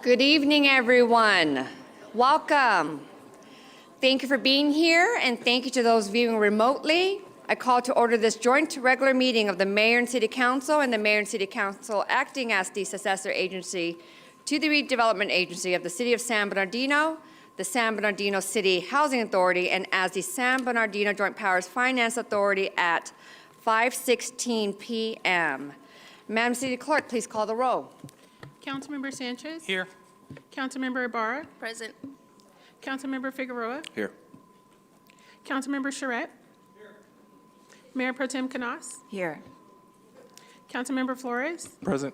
Good evening, everyone. Welcome. Thank you for being here, and thank you to those viewing remotely. I call to order this joint regular meeting of the Mayor and City Council and the Mayor and City Council acting as the successor agency to the Redevelopment Agency of the City of San Bernardino, the San Bernardino City Housing Authority, and as the San Bernardino Joint Powers Finance Authority at 5:16 p.m. Madam City Clerk, please call the roll. Councilmember Sanchez? Here. Councilmember Ibarra? Present. Councilmember Figueroa? Here. Councilmember Charette? Here. Mayor Pro Tem Canas? Here. Councilmember Flores? Present.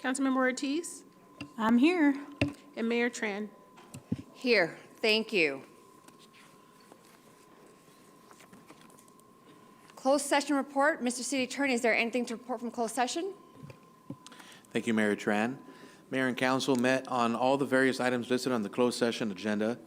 Councilmember Ortiz? I'm here. And Mayor Tran? Here. Thank you. Closed session report. Mr. City Attorney, is there anything to report from closed session? Thank you, Mayor Tran. Mayor and council met on all the various items listed on the closed session agenda.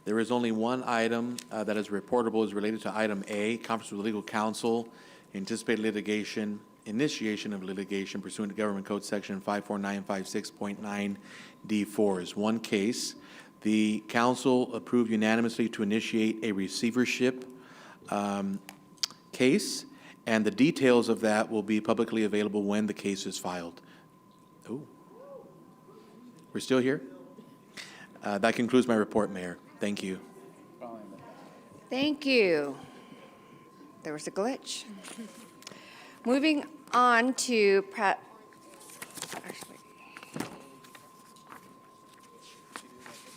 There is only one item that is reportable, is related to item A, conference with legal counsel, anticipated litigation, initiation of litigation pursuant to Government Code Section 54956.9 is one case. The council approved unanimously to initiate a receivership case, and the details of that will be publicly available when the case is filed. Oh, we're still here? That concludes my report, Mayor. Thank you. Thank you. There was a glitch. Moving on to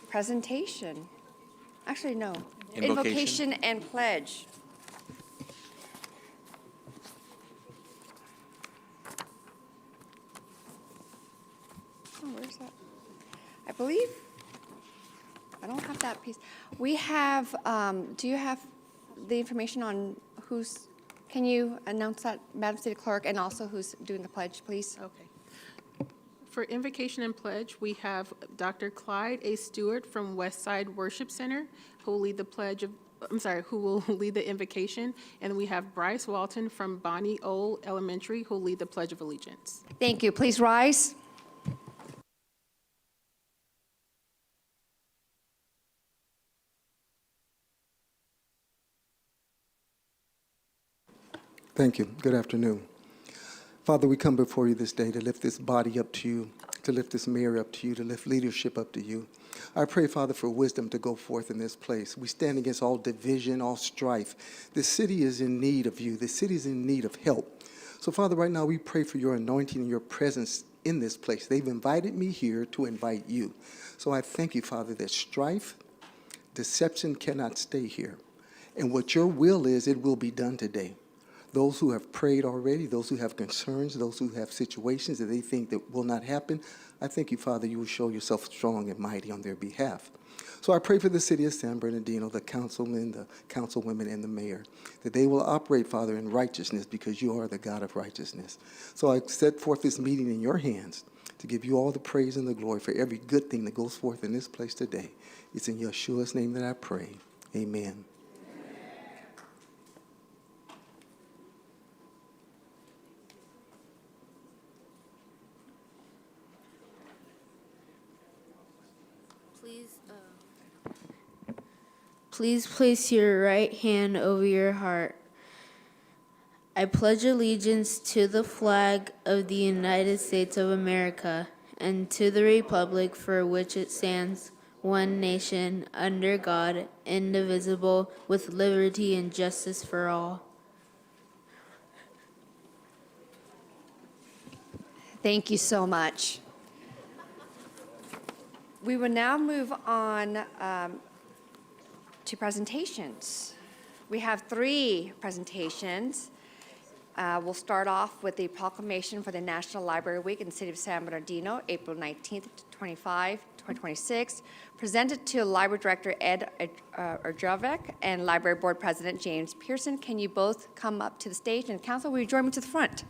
presentation. Actually, no. Invocation and pledge. Oh, where's that? I believe, I don't have that piece. We have, do you have the information on who's, can you announce that, Madam City Clerk, and also who's doing the pledge, please? Okay. For invocation and pledge, we have Dr. Clyde A. Stewart from Westside Worship Center, who will lead the pledge of, who will lead the invocation. And we have Bryce Walton from Bonnie Old Elementary, who will lead the Pledge of Allegiance. Thank you. Please rise. Thank you. Good afternoon. Father, we come before you this day to lift this body up to you, to lift this mayor up to you, to lift leadership up to you. I pray, Father, for wisdom to go forth in this place. We stand against all division, all strife. This city is in need of you. This city is in need of help. So, Father, right now we pray for your anointing and your presence in this place. They've invited me here to invite you. So I thank you, Father, that strife, deception cannot stay here. And what your will is, it will be done today. Those who have prayed already, those who have concerns, those who have situations that they think that will not happen, I thank you, Father, you will show yourself strong and mighty on their behalf. So I pray for the city of San Bernardino, the councilmen, the councilwomen, and the mayor, that they will operate, Father, in righteousness because you are the God of righteousness. So I set forth this meeting in your hands to give you all the praise and the glory for every good thing that goes forth in this place today. It's in Yeshua's name that I pray. Amen. Please place your right hand over your heart. I pledge allegiance to the flag of the United States of America and to the republic for which it stands, one nation, under God, indivisible, with liberty and justice for all. Thank you so much. We will now move on to presentations. We have 3 presentations. We'll start off with the proclamation for the National Library Week in the City of San Bernardino, April 19th to 2026, presented to Library Director Ed Erdjavec and Library Board President James Pearson. Can you both come up to the stage? And council, will you join me to the front?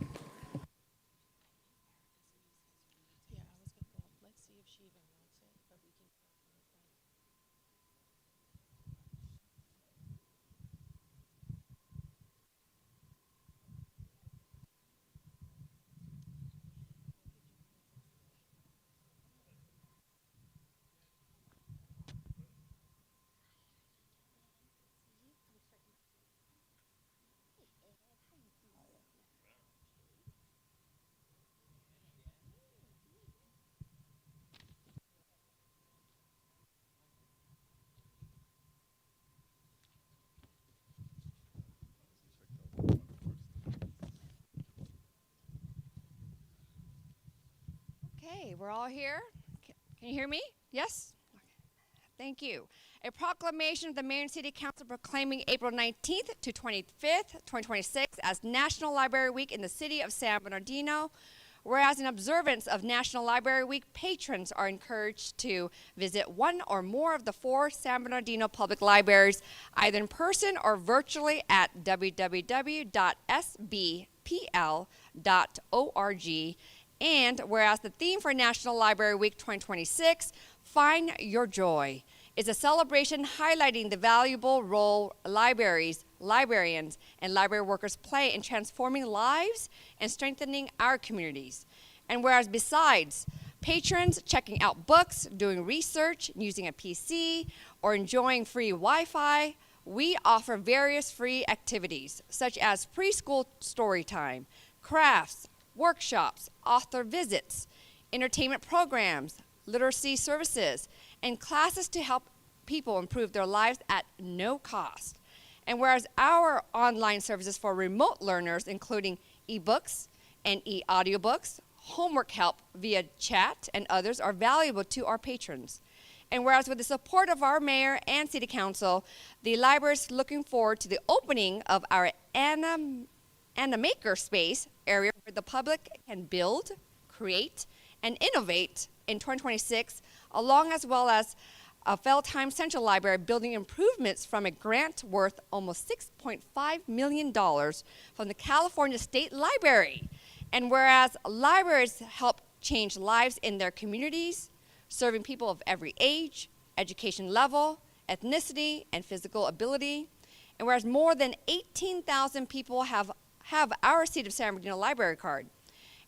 Okay, we're all here. Can you hear me? Yes? Thank you. A proclamation of the Mayor and City Council proclaiming April 19th to 25th, 2026 as National Library Week in the city of San Bernardino. Whereas in observance of National Library Week, patrons are encouraged to visit one or more of the 4 San Bernardino public libraries, either in person or virtually at www.sbpl.org. And whereas the theme for National Library Week 2026, Find Your Joy, is a celebration highlighting the valuable role libraries, librarians, and library workers play in transforming lives and strengthening our communities. And whereas besides patrons checking out books, doing research, using a PC, or enjoying free Wi-Fi, we offer various free activities such as preschool story time, crafts, workshops, author visits, entertainment programs, literacy services, and classes to help people improve their lives at no cost. And whereas our online services for remote learners, including ebooks and e-audiobooks, homework help via chat, and others are valuable to our patrons. And whereas with the support of our mayor and city council, the library is looking forward to the opening of our Maker Space area where the public can build, create, and innovate in 2026, along as well as a Feldheim Central Library building improvements from a grant worth almost $6.5 million from the California State Library. And whereas libraries help change lives in their communities, serving people of every age, education level, ethnicity, and physical ability, and whereas more than 18,000 people have our Seat of San Bernardino Library card,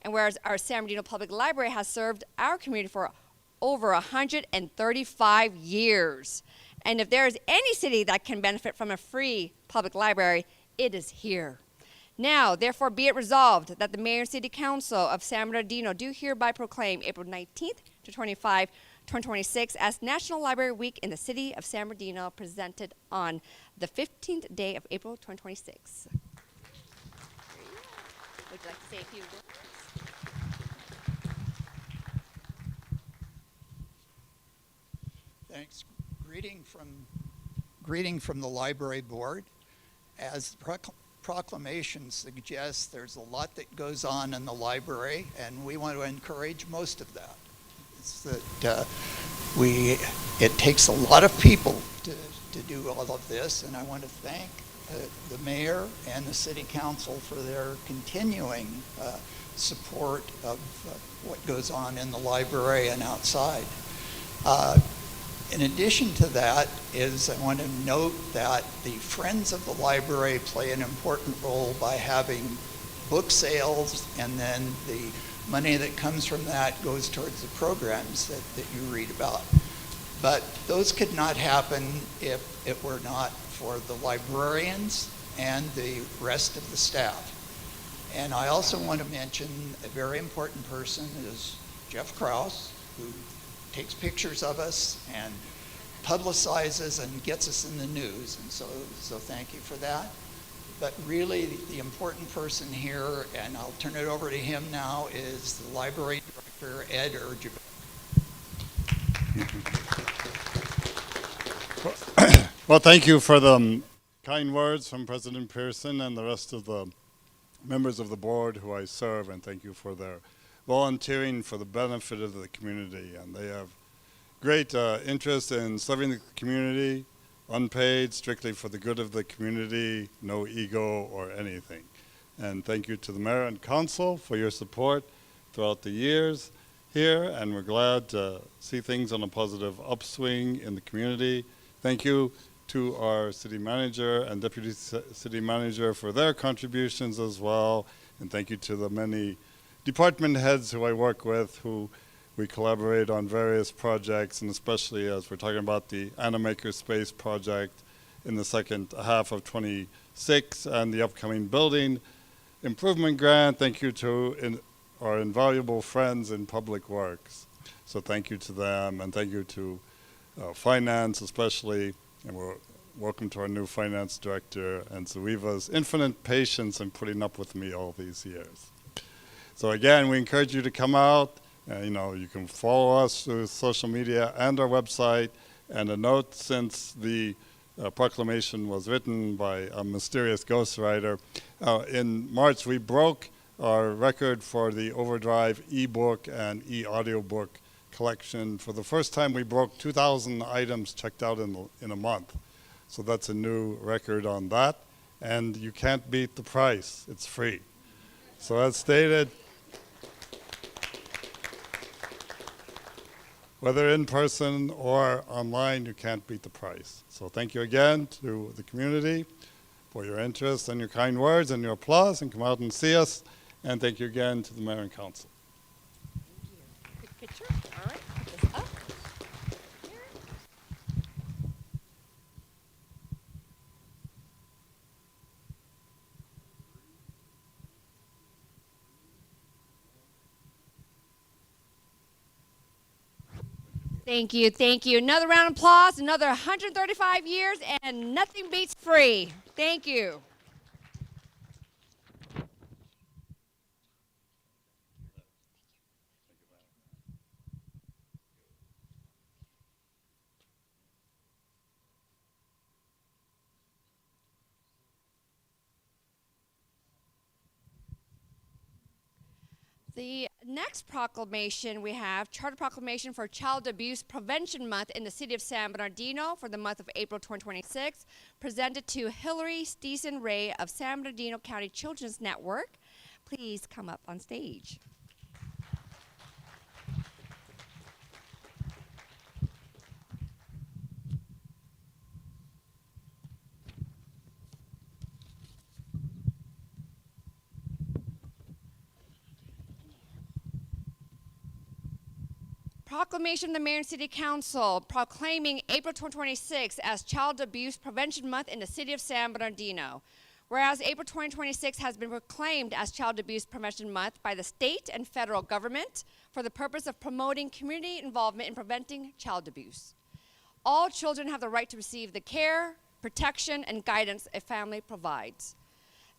and whereas our San Bernardino Public Library has served our community for over 135 years. And if there is any city that can benefit from a free public library, it is here. Now, therefore, be it resolved that the Mayor and City Council of San Bernardino do hereby proclaim April 19th to 25, 2026 as National Library Week in the city of San Bernardino, presented on the 15th day of April 2026. Would you like to say a few words? Thanks. Greeting from the library board. As proclamation suggests, there's a lot that goes on in the library, and we want to encourage most of that. It's that it takes a lot of people to do all of this, and I want to thank the mayor and the city council for their continuing support of what goes on in the library and outside. In addition to that I want to note that the Friends of the Library play an important role by having book sales, and then the money that comes from that goes towards the programs that you read about. But those could not happen if it were not for the librarians and the rest of the staff. And I also want to mention a very important person is Jeff Krause, who takes pictures of us and publicizes and gets us in the news, and so thank you for that. But really the important person here, and I'll turn it over to him now, is the library director, Ed Urjabek. Well, thank you for the kind words from President Pearson and the rest of the members of the board who I serve, and thank you for their volunteering for the benefit of the community. And they have great interest in serving the community, unpaid, strictly for the good of the community, no ego or anything. And thank you to the mayor and council for your support throughout the years here, and we're glad to see things on a positive upswing in the community. Thank you to our city manager and deputy city manager for their contributions as well, and thank you to the many department heads who I work with, who we collaborate on various projects, and especially as we're talking about the Maker Space project in the second half of 26 and the upcoming building improvement grant. Thank you to our invaluable friends in Public Works. So thank you to them, and thank you to finance especially, and we're welcome to our new finance director and Zuiva's infinite patience in putting up with me all these years. So again, we encourage you to come out You can follow us through social media and our website. And a note, since the proclamation was written by a mysterious ghostwriter, in March we broke our record for the Overdrive e-book and e-audiobook collection. For the first time, we broke 2,000 items checked out in a month. So that's a new record on that. And you can't beat the price. It's free. So as stated, whether in person or online, you can't beat the price. So thank you again to the community for your interest and your kind words and your applause, and come out and see us. And thank you again to the Mayor and Council. Quick picture. All right, put this up. Here. Thank you, thank you. Another round of applause, another 135 years, and nothing beats free. Thank you. The next proclamation we have, Charter Proclamation for Child Abuse Prevention Month in the City of San Bernardino for the month of April 2026, presented to Hillary Steeson Ray of San Bernardino County Children's Network. Please come up on stage. Proclamation of the Mayor and City Council proclaiming April 2026 as Child Abuse Prevention Month in the City of San Bernardino. Whereas April 2026 has been proclaimed as Child Abuse Prevention Month by the state and federal government for the purpose of promoting community involvement in preventing child abuse. All children have the right to receive the care, protection, and guidance a family provides.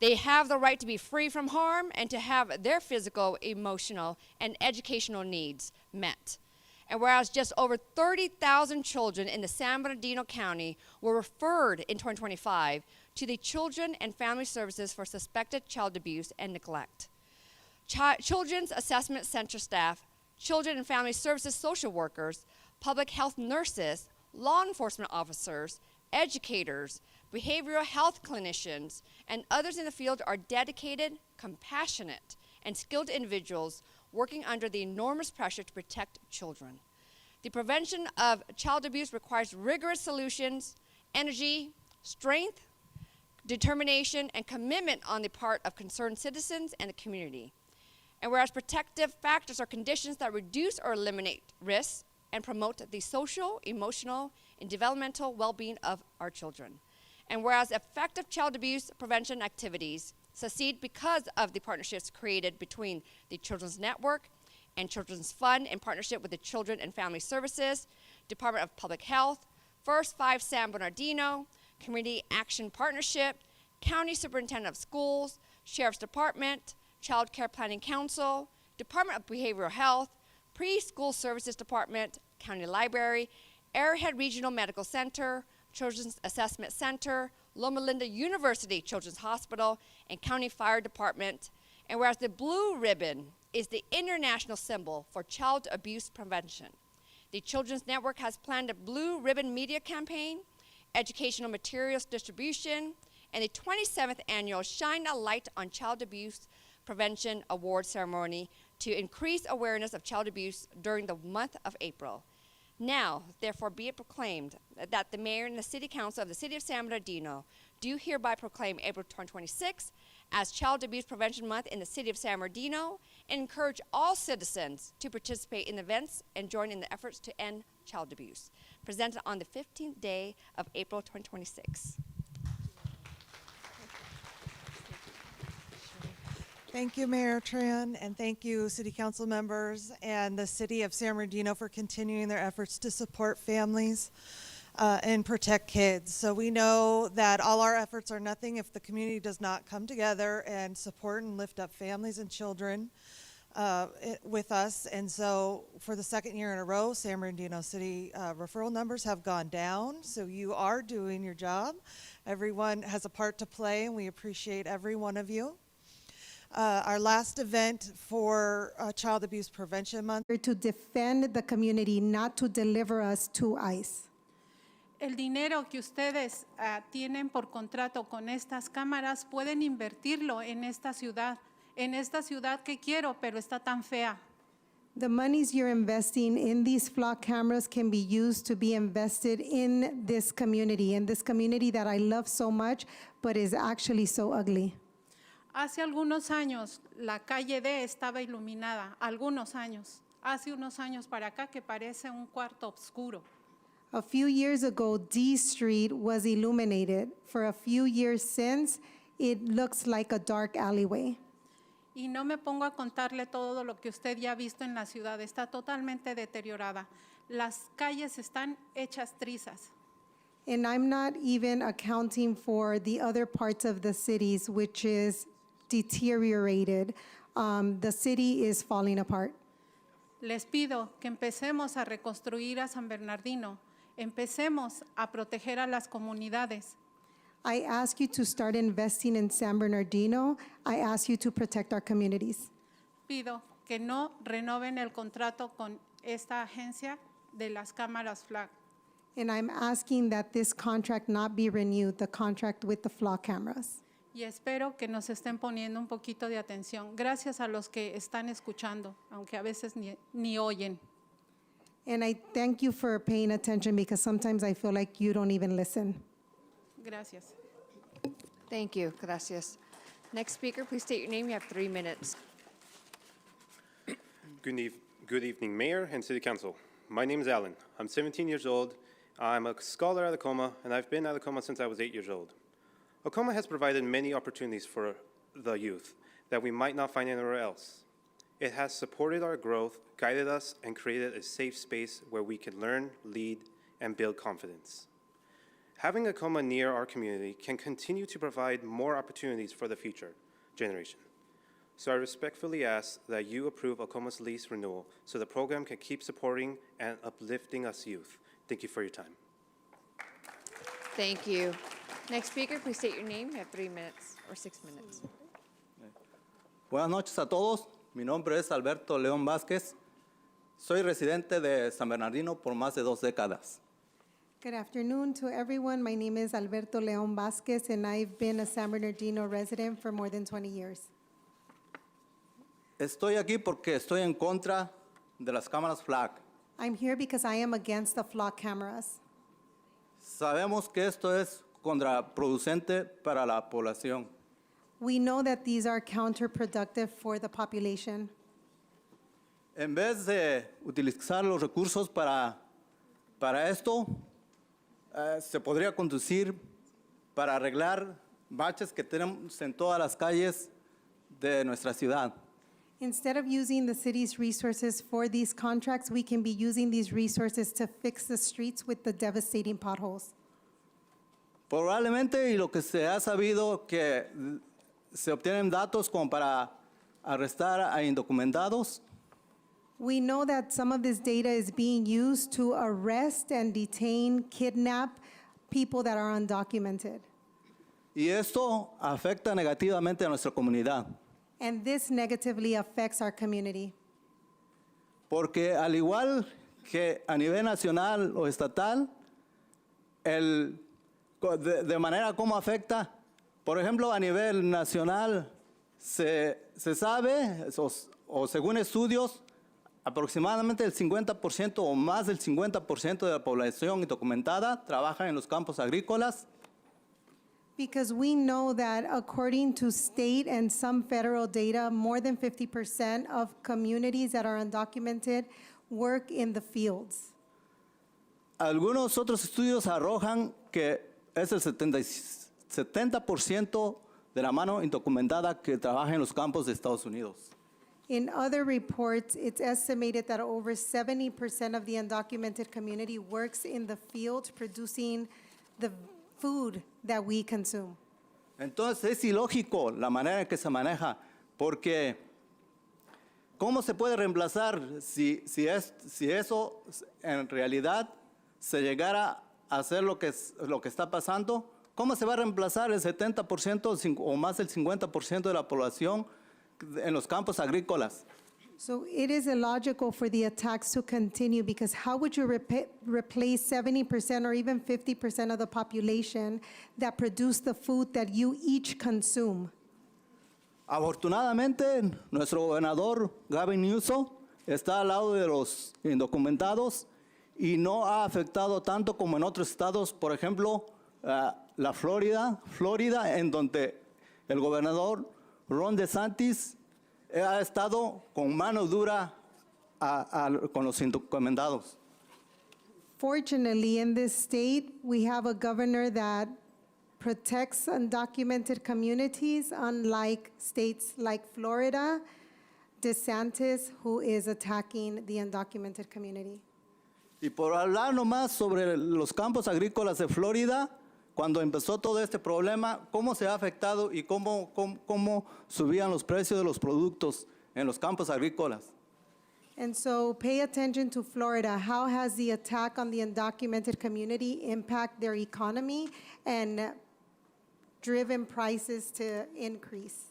They have the right to be free from harm and to have their physical, emotional, and educational needs met. And whereas just over 30,000 children in the San Bernardino County were referred in 2025 to the Children and Family Services for suspected child abuse and neglect. Children's Assessment Center staff, Children and Family Services social workers, public health nurses, law enforcement officers, educators, behavioral health clinicians, and others in the field are dedicated, compassionate, and skilled individuals working under the enormous pressure to protect children. The prevention of child abuse requires rigorous solutions, energy, strength, determination, and commitment on the part of concerned citizens and the community. And whereas protective factors are conditions that reduce or eliminate risks and promote the social, emotional, and developmental well-being of our children. And whereas effective child abuse prevention activities succeed because of the partnerships created between the Children's Network and Children's Fund in partnership with the Children and Family Services, Department of Public Health, First 5 San Bernardino, Community Action Partnership, County Superintendent of Schools, Sheriff's Department, Child Care Planning Council, Department of Behavioral Health, Preschool Services Department, County Library, Arrowhead Regional Medical Center, Children's Assessment Center, Loma Linda University Children's Hospital, and County Fire Department. And whereas the blue ribbon is the international symbol for child abuse prevention, the Children's Network has planned a blue ribbon media campaign, educational materials distribution, and the 27th annual Shine a Light on Child Abuse Prevention Award ceremony to increase awareness of child abuse during the month of April. Now, therefore, be it proclaimed that the Mayor and the City Council of the City of San Bernardino do hereby proclaim April 2026 as Child Abuse Prevention Month in the City of San Bernardino and encourage all citizens to participate in events and join in the efforts to end child abuse. Presented on the 15th day of April 2026. Thank you, Mayor Tran, and thank you, City Council members and the City of San Bernardino for continuing their efforts to support families and protect kids. So we know that all our efforts are nothing if the community does not come together and support and lift up families and children. with us. And so for the second year in a row, San Bernardino City referral numbers have gone down. So you are doing your job. Everyone has a part to play, and we appreciate every one of you. Our last event for Child Abuse Prevention Month. To defend the community, not to deliver us to ICE. El dinero que ustedes tienen por contrato con estas cámaras pueden invertirlo en esta ciudad que quiero, pero está tan fea. The monies you're investing in these flock cameras can be used to be invested in this community that I love so much, but is actually so ugly. Hace algunos años la calle D estaba iluminada, algunos años. Hace unos años para acá que parece un cuarto oscuro. A few years ago, D Street was illuminated. For a few years since, it looks like a dark alleyway. Y no me pongo a contarle todo lo que usted ya ha visto en la ciudad. Está totalmente deteriorada. Las calles están hechas trizas. And I'm not even accounting for the other parts of the cities, which is deteriorated. The city is falling apart. Les pido que empecemos a reconstruir a San Bernardino. Empecemos a proteger a las comunidades. I ask you to start investing in San Bernardino. I ask you to protect our communities. Pido que no renoven el contrato con esta agencia de las cámaras FLAG. And I'm asking that this contract not be renewed, the contract with the flock cameras. Y espero que nos estén poniendo un poquito de atención. Gracias a los que están escuchando, aunque a veces ni oyen. And I thank you for paying attention because sometimes I feel like you don't even listen. Gracias. Thank you. Gracias. Next speaker, please state your name. You have 3 minutes. Good evening, Mayor and City Council. My name is Alan. I'm 17 years old. I'm a scholar at Acoma, and I've been at Acoma since I was 8 years old. Acoma has provided many opportunities for the youth that we might not find anywhere else. It has supported our growth, guided us, and created a safe space where we can learn, lead, and build confidence. Having Acoma near our community can continue to provide more opportunities for the future generation. So I respectfully ask that you approve Acoma's lease renewal so the program can keep supporting and uplifting us youth. Thank you for your time. Thank you. Next speaker, please state your name. You have 3 minutes or 6 minutes. Buenas noches a todos. Mi nombre es Alberto León Vázquez. Soy residente de San Bernardino por más de 2 décadas. Good afternoon to everyone. My name is Alberto León Vázquez, and I've been a San Bernardino resident for more than 20 years. Estoy aquí porque estoy en contra de las cámaras FLAG. I'm here because I am against the flock cameras. Sabemos que esto es contraproducente para la población. We know that these are counterproductive for the population. En vez de utilizar los recursos para esto, se podría conducir para arreglar baches que tenemos en todas las calles de nuestra ciudad. Instead of using the city's resources for these contracts, we can be using these resources to fix the streets with the devastating potholes. Probablemente, y lo que se ha sabido, que se obtienen datos como para arrestar a indocumentados. We know that some of this data is being used to arrest and detain, kidnap people that are undocumented. Y esto afecta negativamente a nuestra comunidad. And this negatively affects our community. Porque al igual que a nivel nacional o estatal, de manera como afecta, por ejemplo, a nivel nacional se sabe, o según estudios, aproximadamente el 50% o más del 50% de la población indocumentada trabaja en los campos agrícolas. Because we know that according to state and some federal data, more than 50% of communities that are undocumented work in the fields. Algunos otros estudios arrojan que es el 70% de la mano indocumentada que trabaja en los campos de Estados Unidos. In other reports, it's estimated that over 70% of the undocumented community works in the field producing the food that we consume. Entonces es ilógico la manera en que se maneja, porque ¿cómo se puede reemplazar si eso en realidad se llegara a hacer lo que está pasando? ¿Cómo se va a reemplazar el 70% o más del 50% de la población en los campos agrícolas? So it is illogical for the attacks to continue because how would you replace 70% or even 50% of the population that produce the food that you each consume? Afortunadamente, nuestro gobernador, Gavin Newsom, está al lado de los indocumentados y no ha afectado tanto como en otros estados, por ejemplo, la Florida, en donde el gobernador Ron DeSantis ha estado con mano dura con los indocumentados. Fortunately, in this state, we have a governor that protects undocumented communities, unlike states like Florida, DeSantis, who is attacking the undocumented community. Y por hablar nomás sobre los campos agrícolas de Florida, cuando empezó todo este problema, cómo se ha afectado y cómo subían los precios de los productos en los campos agrícolas. And so pay attention to Florida. How has the attack on the undocumented community impacted their economy and driven prices to increase?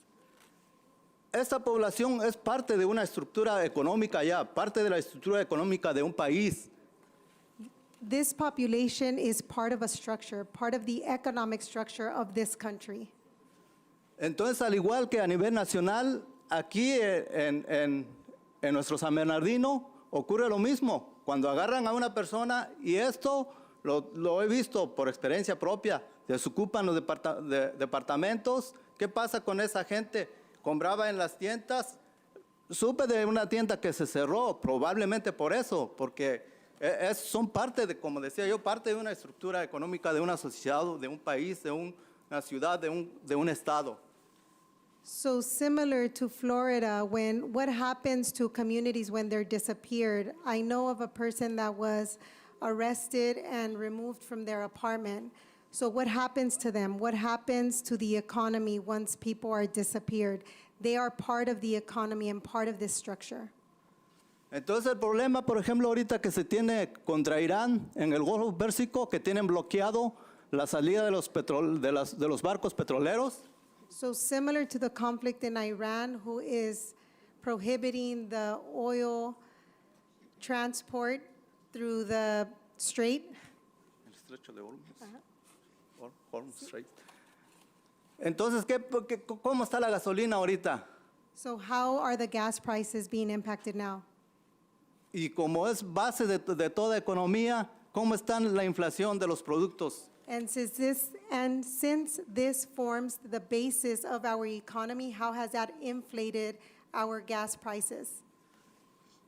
Esta población es parte de una estructura económica ya, parte de la estructura económica de un país. This population is part of a structure, part of the economic structure of this country. Entonces, al igual que a nivel nacional, aquí en nuestro San Bernardino ocurre lo mismo. Cuando agarran a una persona, y esto lo he visto por experiencia propia, desocupan los departamentos. ¿Qué pasa con esa gente? Compraba en las tiendas. Supe de una tienda que se cerró, probablemente por eso, porque son parte de, como decía yo, parte de una estructura económica de una sociedad, de un país, de una ciudad, de un estado. So similar to Florida, what happens to communities when they're disappeared? I know of a person that was arrested and removed from their apartment. So what happens to them? What happens to the economy once people are disappeared? They are part of the economy and part of this structure. Entonces el problema, por ejemplo, ahorita que se tiene contra Irán en el Golfo Pérsico, que tienen bloqueado la salida de los barcos petroleros. So similar to the conflict in Iran, who is prohibiting the oil transport through the strait. El estrecho de Hormuz. Hormuz Strait. Entonces, ¿cómo está la gasolina ahorita? So how are the gas prices being impacted now? Y como es base de toda economía, ¿cómo está la inflación de los productos? And since this forms the basis of our economy, how has that inflated our gas prices?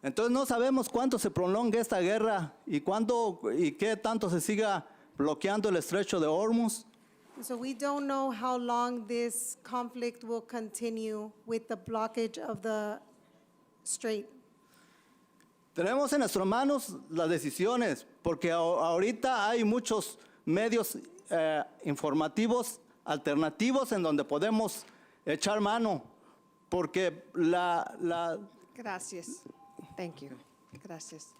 Entonces no sabemos cuánto se prolongue esta guerra y qué tanto se siga bloqueando el estrecho de Hormuz. So we don't know how long this conflict will continue with the blockage of the strait. Tenemos en nuestras manos las decisiones, porque ahorita hay muchos medios informativos alternativos en donde podemos echar mano, porque Gracias. Thank you. Gracias.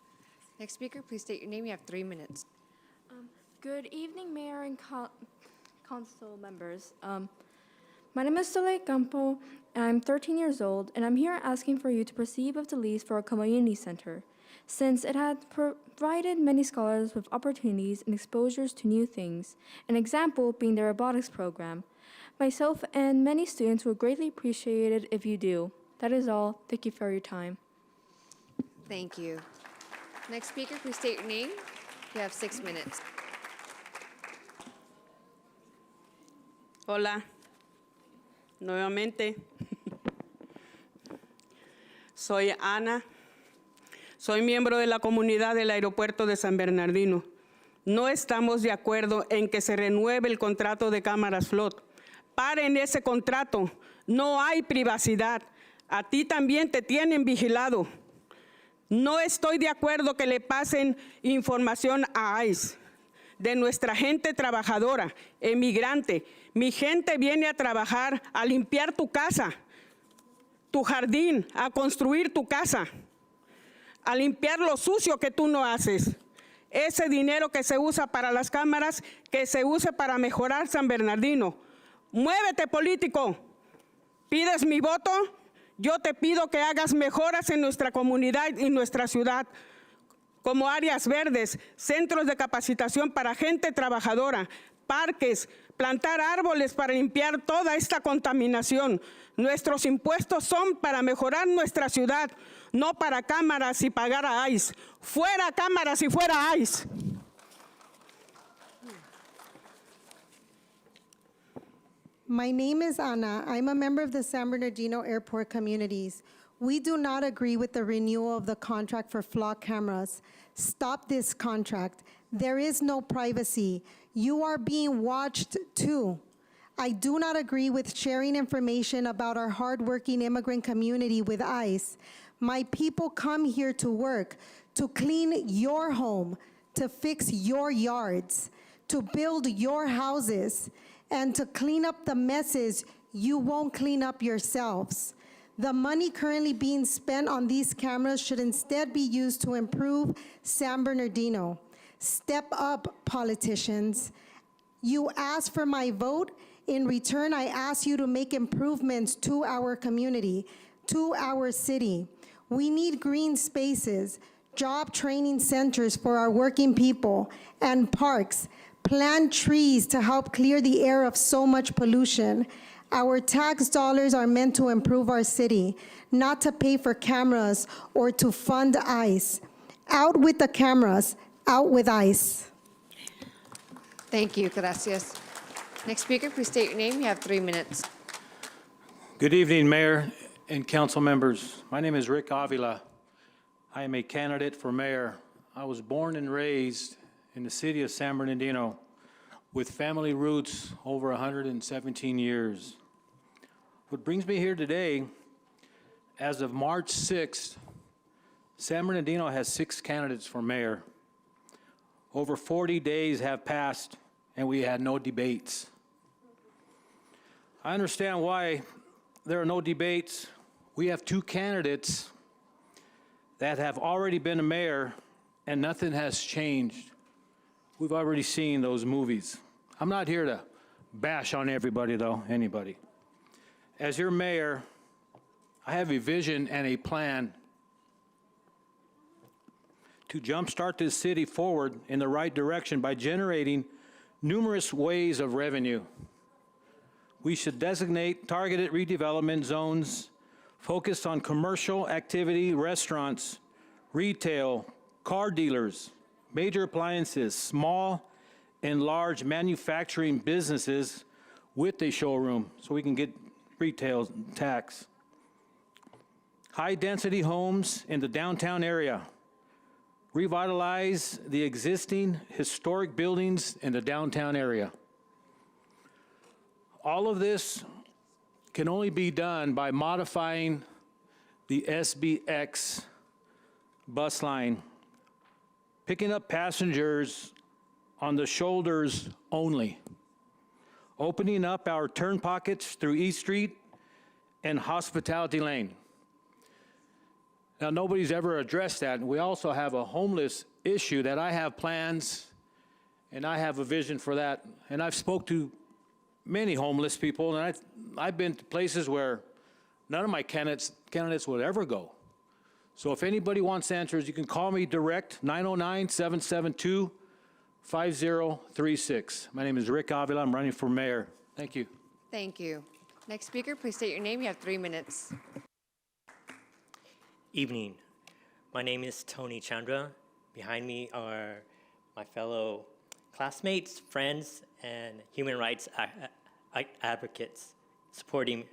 Next speaker, please state your name. You have 3 minutes. Good evening, Mayor and Council members. My name is Soleil Campo, and I'm 13 years old, and I'm here asking for you to proceed with the lease for a community center, since it had provided many scholars with opportunities and exposures to new things, an example being the robotics program. Myself and many students would greatly appreciate it if you do. That is all. Thank you for your time. Thank you. Next speaker, please state your name. You have 6 minutes. Hola, nuevamente. Soy Ana. Soy miembro de la comunidad del aeropuerto de San Bernardino. No estamos de acuerdo en que se renueve el contrato de cámaras FLOT. Paren ese contrato. No hay privacidad. A ti también te tienen vigilado. No estoy de acuerdo que le pasen información a ICE de nuestra gente trabajadora, emigrante. Mi gente viene a trabajar, a limpiar tu casa. tu jardín, a construir tu casa, a limpiar lo sucio que tú no haces. Ese dinero que se usa para las cámaras, que se use para mejorar San Bernardino. Muévete, político. ¿Pides mi voto? Yo te pido que hagas mejoras en nuestra comunidad y nuestra ciudad, como áreas verdes, centros de capacitación para gente trabajadora, parques, plantar árboles para limpiar toda esta contaminación. Nuestros impuestos son para mejorar nuestra ciudad, no para cámaras y pagar a ICE. Fuera cámaras y fuera ICE. My name is Ana. I'm a member of the San Bernardino Airport Communities. We do not agree with the renewal of the contract for flock cameras. Stop this contract. There is no privacy. You are being watched too. I do not agree with sharing information about our hardworking immigrant community with ICE. My people come here to work, to clean your home, to fix your yards, to build your houses, and to clean up the messes you won't clean up yourselves. The money currently being spent on these cameras should instead be used to improve San Bernardino. Step up, politicians. You asked for my vote. In return, I ask you to make improvements to our community, to our city. We need green spaces, job training centers for our working people, and parks. Plant trees to help clear the air of so much pollution. Our tax dollars are meant to improve our city, not to pay for cameras or to fund ICE. Out with the cameras, out with ICE. Thank you, gracias. Next speaker, please state your name. You have 3 minutes. Good evening, Mayor and council members. My name is Rick Avila. I am a candidate for mayor. I was born and raised in the city of San Bernardino with family roots over 117 years. What brings me here today, as of March 6th, San Bernardino has 6 candidates for mayor. Over 40 days have passed and we had no debates. I understand why there are no debates. We have 2 candidates that have already been a mayor and nothing has changed. We've already seen those movies. I'm not here to bash on everybody though, anybody. As your mayor, I have a vision and a plan to jumpstart this city forward in the right direction by generating numerous ways of revenue. We should designate targeted redevelopment zones focused on commercial activity, restaurants, retail, car dealers, major appliances, small and large manufacturing businesses with a showroom so we can get retail tax. High-density homes in the downtown area. Revitalize the existing historic buildings in the downtown area. All of this can only be done by modifying the SBX bus line, picking up passengers on the shoulders only, opening up our turn pockets through East Street and Hospitality Lane. Now, nobody's ever addressed that. And we also have a homeless issue that I have plans and I have a vision for that. And I've spoke to many homeless people, and I've been to places where none of my candidates would ever go. So if anybody wants answers, you can call me direct, 909-772-5036. My name is Rick Avila. I'm running for mayor. Thank you. Thank you. Next speaker, please state your name. You have 3 minutes. Evening. My name is Tony Chandra. Behind me are my fellow classmates, friends, and human rights advocates supporting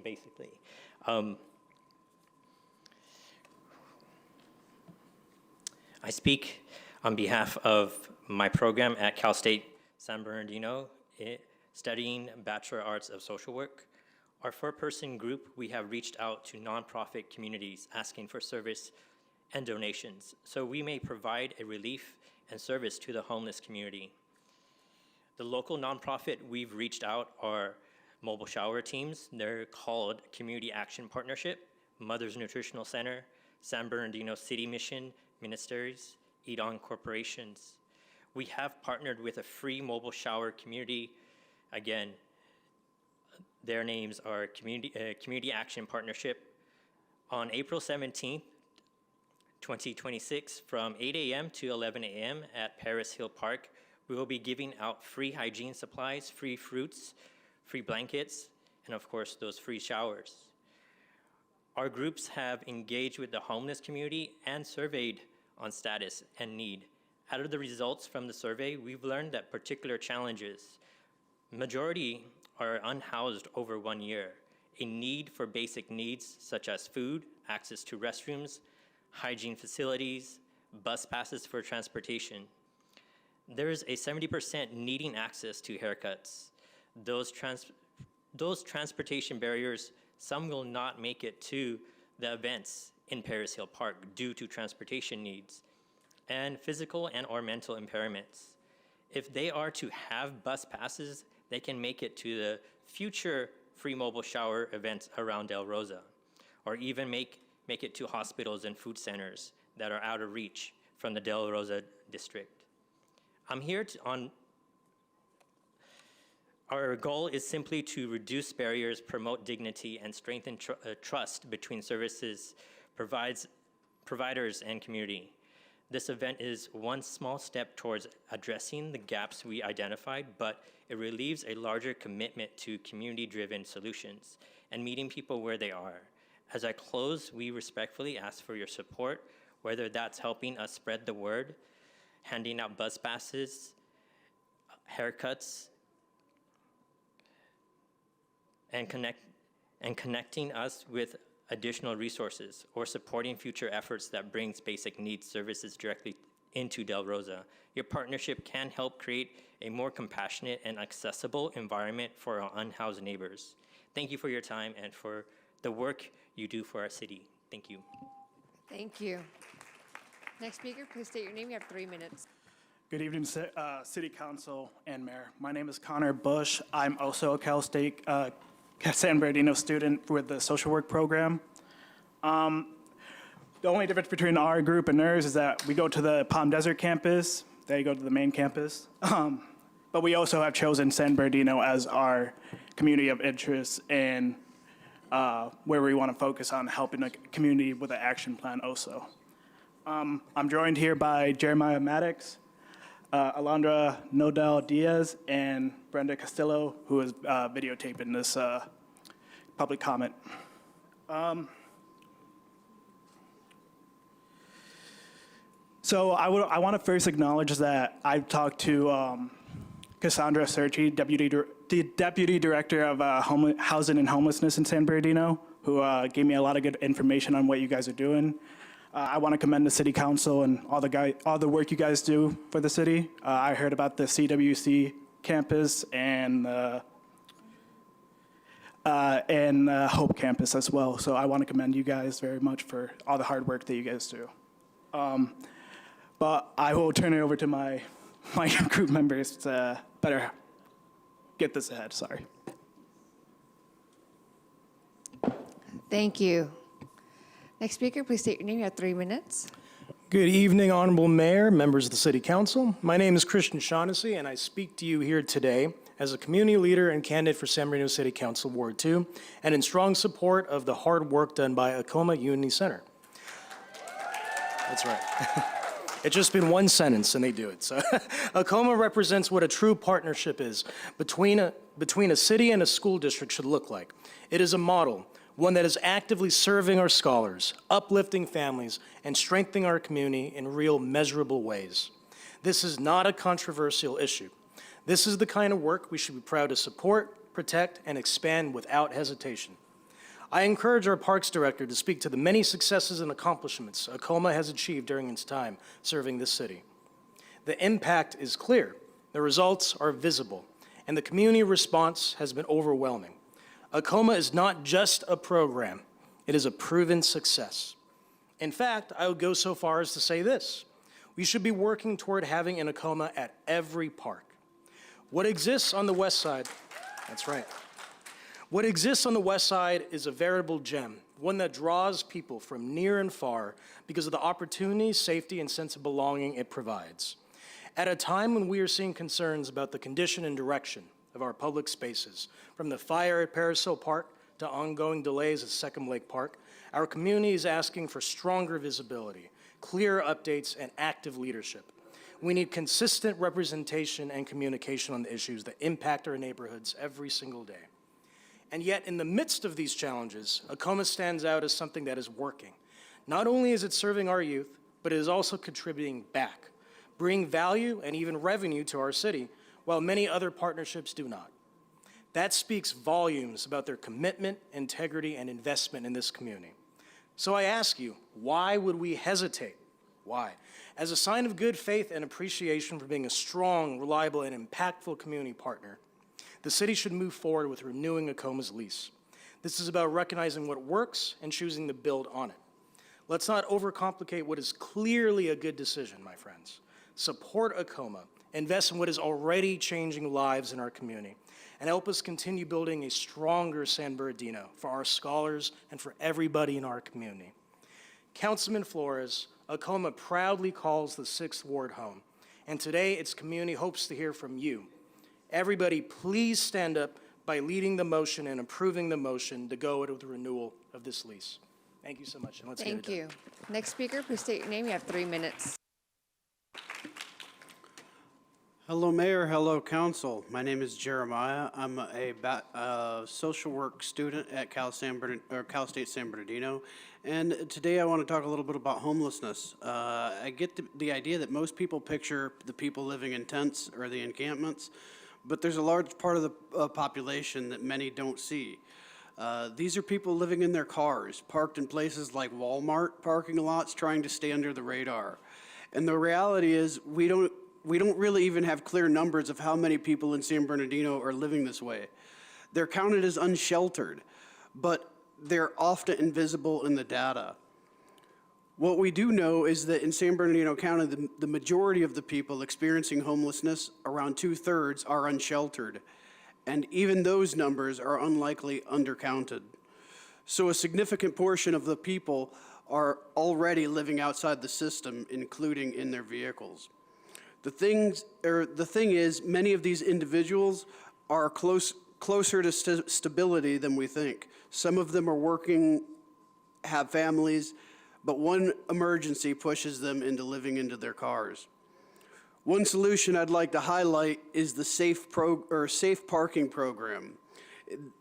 basically. I speak on behalf of my program at Cal State San Bernardino, studying Bachelor of Arts of Social Work. Our 4-person group, we have reached out to nonprofit communities asking for service and donations so we may provide a relief and service to the homeless community. The local nonprofit we've reached out are mobile shower teams. They're called Community Action Partnership, Mother's Nutritional Center, San Bernardino City Mission Ministries, Eat On Corporations. We have partnered with a free mobile shower community. Again, their names are Community Action Partnership. On April 17th, 2026, from 8 a.m. to 11 a.m. at Paris Hill Park, we will be giving out free hygiene supplies, free fruits, free blankets, and of course, those free showers. Our groups have engaged with the homeless community and surveyed on status and need. Out of the results from the survey, we've learned that particular challenges, majority are unhoused over 1 year, a need for basic needs such as food, access to restrooms, hygiene facilities, bus passes for transportation. There is a 70% needing access to haircuts. Those transportation barriers, some will not make it to the events in Paris Hill Park due to transportation needs and physical and or mental impairments. If they are to have bus passes, they can make it to the future free mobile shower events around Del Rosa, or even make it to hospitals and food centers that are out of reach from the Del Rosa district. I'm here our goal is simply to reduce barriers, promote dignity, and strengthen trust between services providers and community. This event is one small step towards addressing the gaps we identified, but it relieves a larger commitment to community-driven solutions and meeting people where they are. As I close, we respectfully ask for your support, whether that's helping us spread the word, handing out bus passes, haircuts, and connecting us with additional resources, or supporting future efforts that brings basic needs services directly into Del Rosa. Your partnership can help create a more compassionate and accessible environment for our unhoused neighbors. Thank you for your time and for the work you do for our city. Thank you. Thank you. Next speaker, please state your name. You have 3 minutes. Good evening, City Council and Mayor. My name is Connor Bush. I'm also a Cal State San Bernardino student with the social work program. The only difference between our group and theirs is that we go to the Palm Desert campus, they go to the main campus. But we also have chosen San Bernardino as our community of interest and where we want to focus on helping the community with an action plan also. I'm joined here by Jeremiah Maddox, Alondra Nodal Diaz, and Brenda Castillo, who is videotaping this public comment. So I want to first acknowledge that I've talked to Cassandra Serchi, Deputy Director of Housing and Homelessness in San Bernardino, who gave me a lot of good information on what you guys are doing. I want to commend the City Council and all the work you guys do for the city. I heard about the CWC campus and Hope campus as well. So I want to commend you guys very much for all the hard work that you guys do. But I will turn it over to my group members to better get this ahead. Sorry. Thank you. Next speaker, please state your name. You have 3 minutes. Good evening, Honorable Mayor, members of the City Council. My name is Christian Shaughnessy, and I speak to you here today as a community leader and candidate for San Bernardino City Council Ward 2, and in strong support of the hard work done by Acoma Unity Center. That's right. It's just been one sentence, and they do it. So, Acoma represents what a true partnership is between a city and a school district should look like. It is a model, one that is actively serving our scholars, uplifting families, and strengthening our community in real measurable ways. This is not a controversial issue. This is the kind of work we should be proud to support, protect, and expand without hesitation. I encourage our Parks Director to speak to the many successes and accomplishments Acoma has achieved during its time serving this city. The impact is clear, the results are visible, and the community response has been overwhelming. Acoma is not just a program, it is a proven success. In fact, I would go so far as to say this: we should be working toward having an Acoma at every park. What exists on the west side, that's right. What exists on the west side is a veritable gem, one that draws people from near and far because of the opportunity, safety, and sense of belonging it provides. At a time when we are seeing concerns about the condition and direction of our public spaces, from the fire at Paris Hill Park to ongoing delays at Second Lake Park, our community is asking for stronger visibility, clearer updates, and active leadership. We need consistent representation and communication on the issues that impact our neighborhoods every single day. And yet, in the midst of these challenges, ACOMA stands out as something that is working. Not only is it serving our youth, but it is also contributing back, bringing value and even revenue to our city, while many other partnerships do not. That speaks volumes about their commitment, integrity, and investment in this community. So I ask you, why would we hesitate? Why? As a sign of good faith and appreciation for being a strong, reliable, and impactful community partner, the city should move forward with renewing ACOMA's lease. This is about recognizing what works and choosing to build on it. Let's not overcomplicate what is clearly a good decision, my friends. Support ACOMA, invest in what is already changing lives in our community, and help us continue building a stronger San Bernardino for our scholars and for everybody in our community. Councilman Flores, ACOMA proudly calls the 6th Ward home, and today its community hopes to hear from you. Everybody, please stand up by leading the motion and approving the motion to go with the renewal of this lease. Thank you so much, and let's get it done. Thank you. Next speaker, please state your name. You have 3 minutes. Hello, Mayor. Hello, Council. My name is Jeremiah. I'm a social work student at Cal State San Bernardino, and today I want to talk a little bit about homelessness. I get the idea that most people picture the people living in tents or the encampments, but there's a large part of the population that many don't see. These are people living in their cars, parked in places like Walmart parking lots, trying to stay under the radar. And the reality is we don't really even have clear numbers of how many people in San Bernardino are living this way. They're counted as unsheltered, but they're often invisible in the data. What we do know is that in San Bernardino County, the majority of the people experiencing homelessness, around 2/3, are unsheltered. And even those numbers are unlikely undercounted. So a significant portion of the people are already living outside the system, including in their vehicles. The thing is, many of these individuals are closer to stability than we think. Some of them are working, have families, but one emergency pushes them into living into their cars. One solution I'd like to highlight is the safe parking program.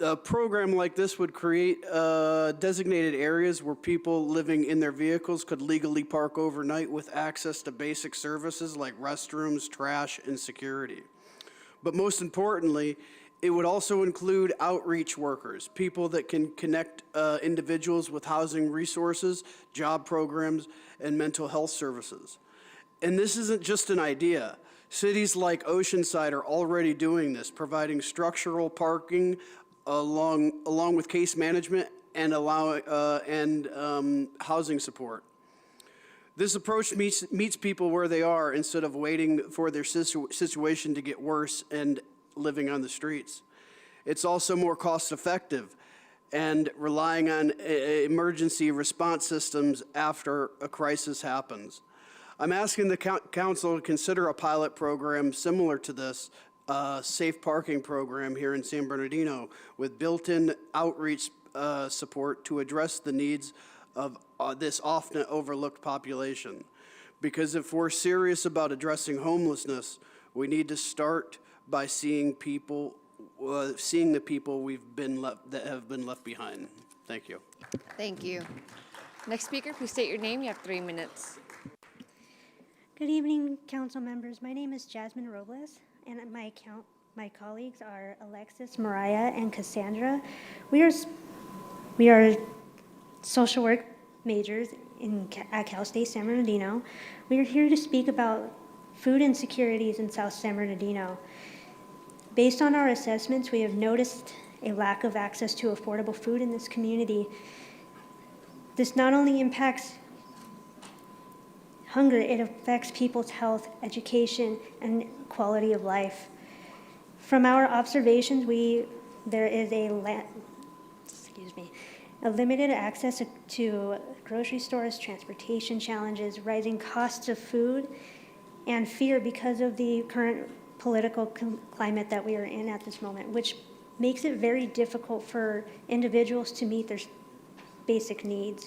A program like this would create designated areas where people living in their vehicles could legally park overnight with access to basic services like restrooms, trash, and security. But most importantly, it would also include outreach workers, people that can connect individuals with housing resources, job programs, and mental health services. And this isn't just an idea. Cities like Oceanside are already doing this, providing structural parking along with case management and housing support. This approach meets people where they are instead of waiting for their situation to get worse and living on the streets. It's also more cost-effective and relying on emergency response systems after a crisis happens. I'm asking the council to consider a pilot program similar to this safe parking program here in San Bernardino with built-in outreach support to address the needs of this often overlooked population. Because if we're serious about addressing homelessness, we need to start by seeing the people that have been left behind. Thank you. Thank you. Next speaker, please state your name. You have 3 minutes. Good evening, council members. My name is Jasmine Robles, and my colleagues are Alexis, Mariah, and Cassandra. We are social work majors at Cal State San Bernardino. We are here to speak about food insecurities in South San Bernardino. Based on our assessments, we have noticed a lack of access to affordable food in this community. This not only impacts hunger, it affects people's health, education, and quality of life. From our observations, we there is a limited access to grocery stores, transportation challenges, rising costs of food, and fear because of the current political climate that we are in at this moment, which makes it very difficult for individuals to meet their basic needs.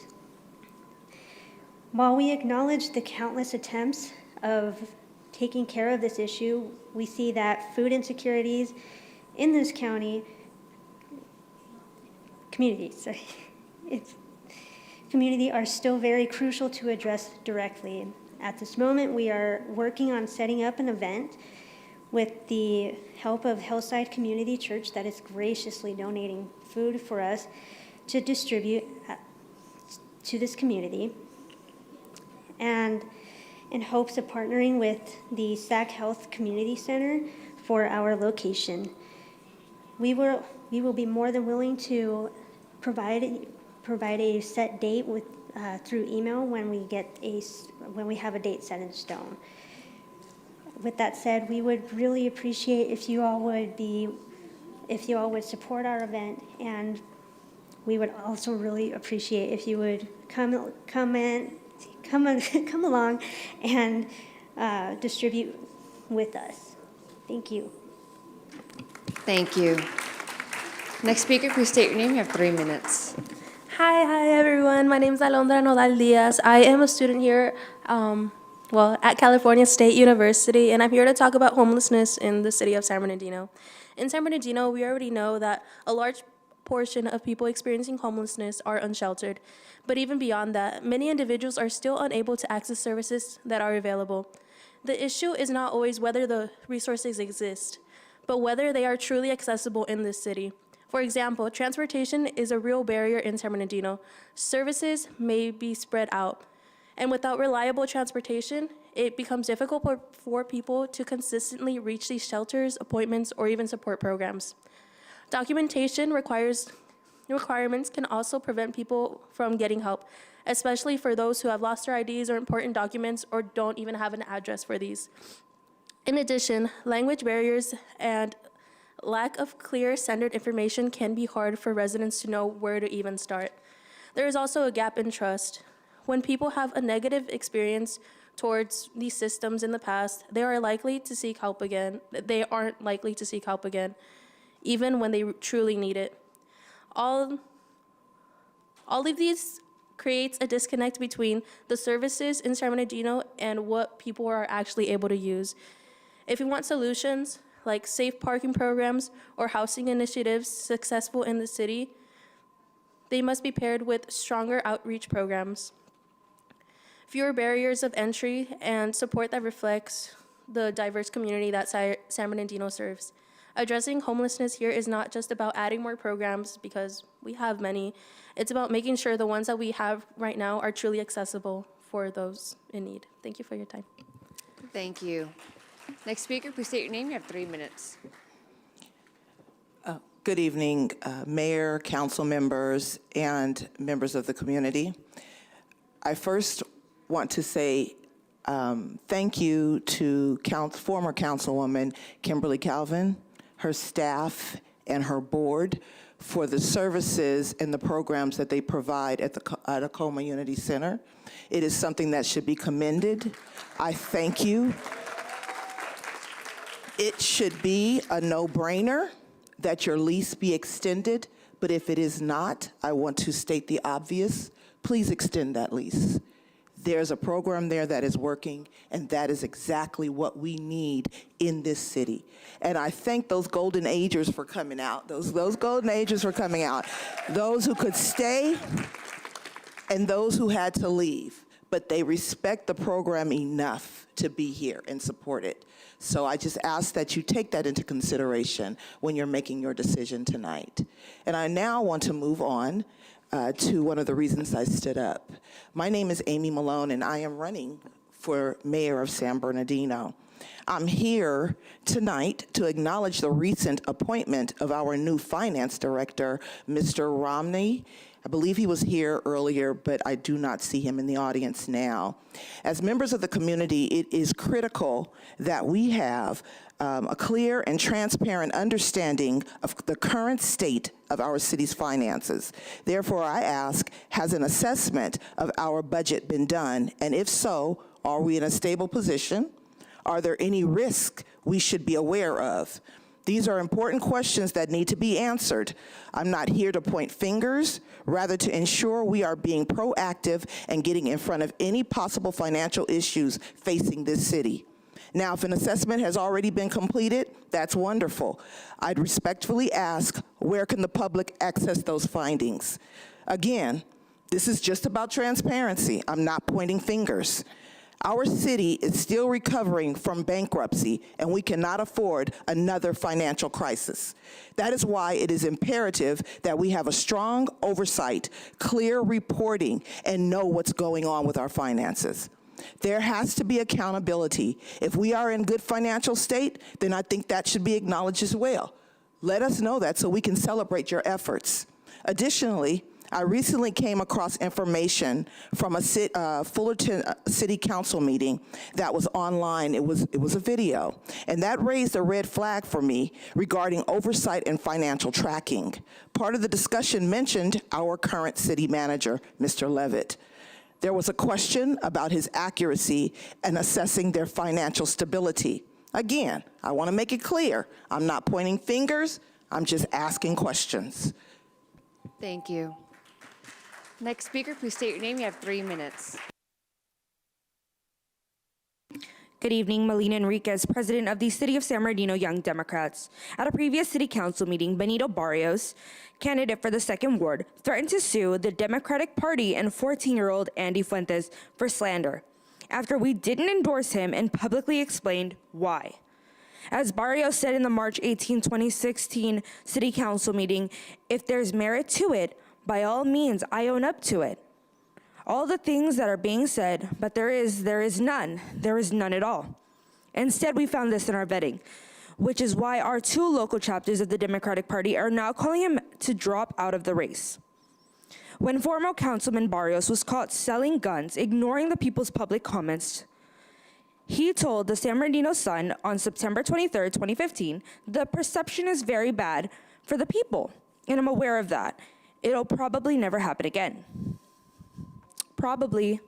While we acknowledge the countless attempts of taking care of this issue, we see that food insecurities in this community are still very crucial to address directly. At this moment, we are working on setting up an event with the help of Hillside Community Church that is graciously donating food for us to distribute to this community, and in hopes of partnering with the Sac Health Community Center for our location. We will be more than willing to provide a set date with through email when we have a date set in stone. With that said, we would really appreciate if you all would support our event, and we would also really appreciate if you would come along and distribute with us. Thank you. Thank you. Next speaker, please state your name. You have 3 minutes. Hi everyone. My name is Alondra Nodal Diaz. I am a student here, at California State University, and I'm here to talk about homelessness in the city of San Bernardino. In San Bernardino, we already know that a large portion of people experiencing homelessness are unsheltered. But even beyond that, many individuals are still unable to access services that are available. The issue is not always whether the resources exist, but whether they are truly accessible in this city. For example, transportation is a real barrier in San Bernardino. Services may be spread out, and without reliable transportation, it becomes difficult for people to consistently reach these shelters, appointments, or even support programs. Documentation requirements can also prevent people from getting help, especially for those who have lost their IDs or important documents or don't even have an address for these. In addition, language barriers and lack of clear standard information can be hard for residents to know where to even start. There is also a gap in trust. When people have a negative experience towards these systems in the past, they aren't likely to seek help again, even when they truly need it. All of these creates a disconnect between the services in San Bernardino and what people are actually able to use. If we want solutions like safe parking programs or housing initiatives successful in the city, they must be paired with stronger outreach programs, fewer barriers of entry, and support that reflects the diverse community that San Bernardino serves. Addressing homelessness here is not just about adding more programs, because we have many. It's about making sure the ones that we have right now are truly accessible for those in need. Thank you for your time. Thank you. Next speaker, please state your name. You have 3 minutes. Good evening, Mayor, council members, and members of the community. I first want to say thank you to former Councilwoman Kimberly Calvin, her staff, and her board for the services and the programs that they provide at the Tacoma Unity Center. It is something that should be commended. I thank you. It should be a no-brainer that your lease be extended, but if it is not, I want to state the obvious. Please extend that lease. There's a program there that is working, and that is exactly what we need in this city. And I thank those golden agers for coming out, those golden agers for coming out, those who could stay and those who had to leave, but they respect the program enough to be here and support it. So I just ask that you take that into consideration when you're making your decision tonight. And I now want to move on to one of the reasons I stood up. My name is Amy Malone, and I am running for mayor of San Bernardino. I'm here tonight to acknowledge the recent appointment of our new finance director, Mr. Romney. I believe he was here earlier, but I do not see him in the audience now. As members of the community, it is critical that we have a clear and transparent understanding of the current state of our city's finances. Therefore, I ask, has an assessment of our budget been done? And if so, are we in a stable position? Are there any risks we should be aware of? These are important questions that need to be answered. I'm not here to point fingers, rather to ensure we are being proactive and getting in front of any possible financial issues facing this city. Now, if an assessment has already been completed, that's wonderful. I'd respectfully ask, where can the public access those findings? Again, this is just about transparency. I'm not pointing fingers. Our city is still recovering from bankruptcy, and we cannot afford another financial crisis. That is why it is imperative that we have a strong oversight, clear reporting, and know what's going on with our finances. There has to be accountability. If we are in good financial state, then I think that should be acknowledged as well. Let us know that so we can celebrate your efforts. Additionally, I recently came across information from a Fullerton City Council meeting that was online. It was a video, and that raised a red flag for me regarding oversight and financial tracking. Part of the discussion mentioned our current city manager, Mr. Levitt. There was a question about his accuracy in assessing their financial stability. Again, I want to make it clear, I'm not pointing fingers, I'm just asking questions. Thank you. Next speaker, please state your name. You have 3 minutes. Good evening, Melina Enriquez, president of the City of San Bernardino Young Democrats. At a previous city council meeting, Benito Barrios, candidate for the 2nd Ward, threatened to sue the Democratic Party and 14-year-old Andy Fuentes for slander, after we didn't endorse him and publicly explained why. As Barrios said in the March 18, 2016 city council meeting, if there's merit to it, by all means, I own up to it. All the things that are being said, but there is none. There is none at all. Instead, we found this in our vetting, which is why our 2 local chapters of the Democratic Party are now calling him to drop out of the race. When former Councilman Barrios was caught selling guns, ignoring the people's public comments, he told the San Bernardino Sun on September 23, 2015, the perception is very bad for the people, and I'm aware of that. It'll probably never happen again. Probably.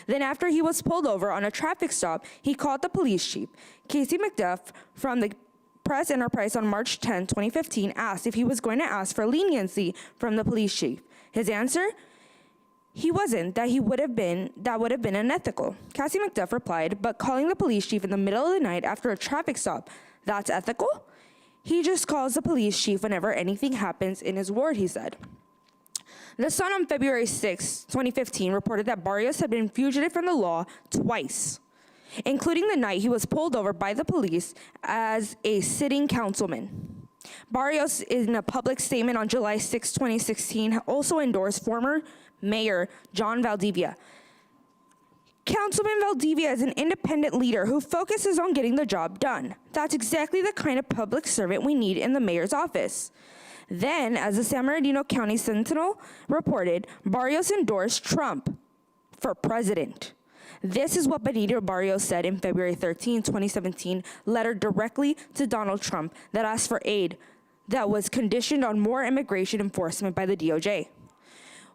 Then after he was pulled over on a traffic stop, he called the police chief. Casey McDuff from the Press Enterprise on March 10, 2015, asked if he was going to ask for leniency from the police chief. His answer? He wasn't, that would have been unethical. Cassie McDuff replied, but calling the police chief in the middle of the night after a traffic stop, that's ethical? He just calls the police chief whenever anything happens in his ward, he said. The Sun on February 6, 2015 reported that Barrios had been fugitive from the law twice, including the night he was pulled over by the police as a sitting councilman. Barrios, in a public statement on July 6, 2016, also endorsed former Mayor John Valdivia. Councilman Valdivia is an independent leader who focuses on getting the job done. That's exactly the kind of public servant we need in the mayor's office. Then, as the San Bernardino County Sentinel reported, Barrios endorsed Trump for president. This is what Benito Barrios said in February 13, 2017, letter directly to Donald Trump that asked for aid that was conditioned on more immigration enforcement by the DOJ.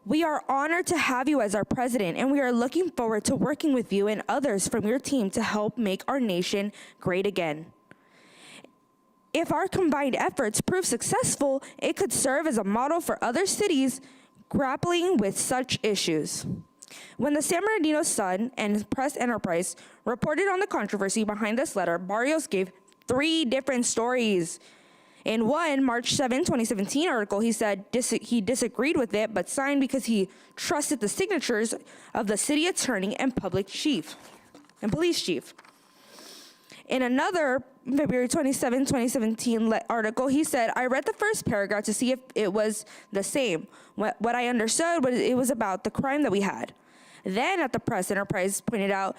We are honored to have you as our president, and we are looking forward to working with you and others from your team to help make our nation great again. If our combined efforts prove successful, it could serve as a model for other cities grappling with such issues. When the San Bernardino Sun and Press Enterprise reported on the controversy behind this letter, Barrios gave 3 different stories. In one March 7, 2017 article, he said he disagreed with it, but signed because he trusted the signatures of the city attorney and police chief. In another February 27, 2017 article, he said, I read the first paragraph to see if it was the same. What I understood was it was about the crime that we had. Then at the Press Enterprise pointed out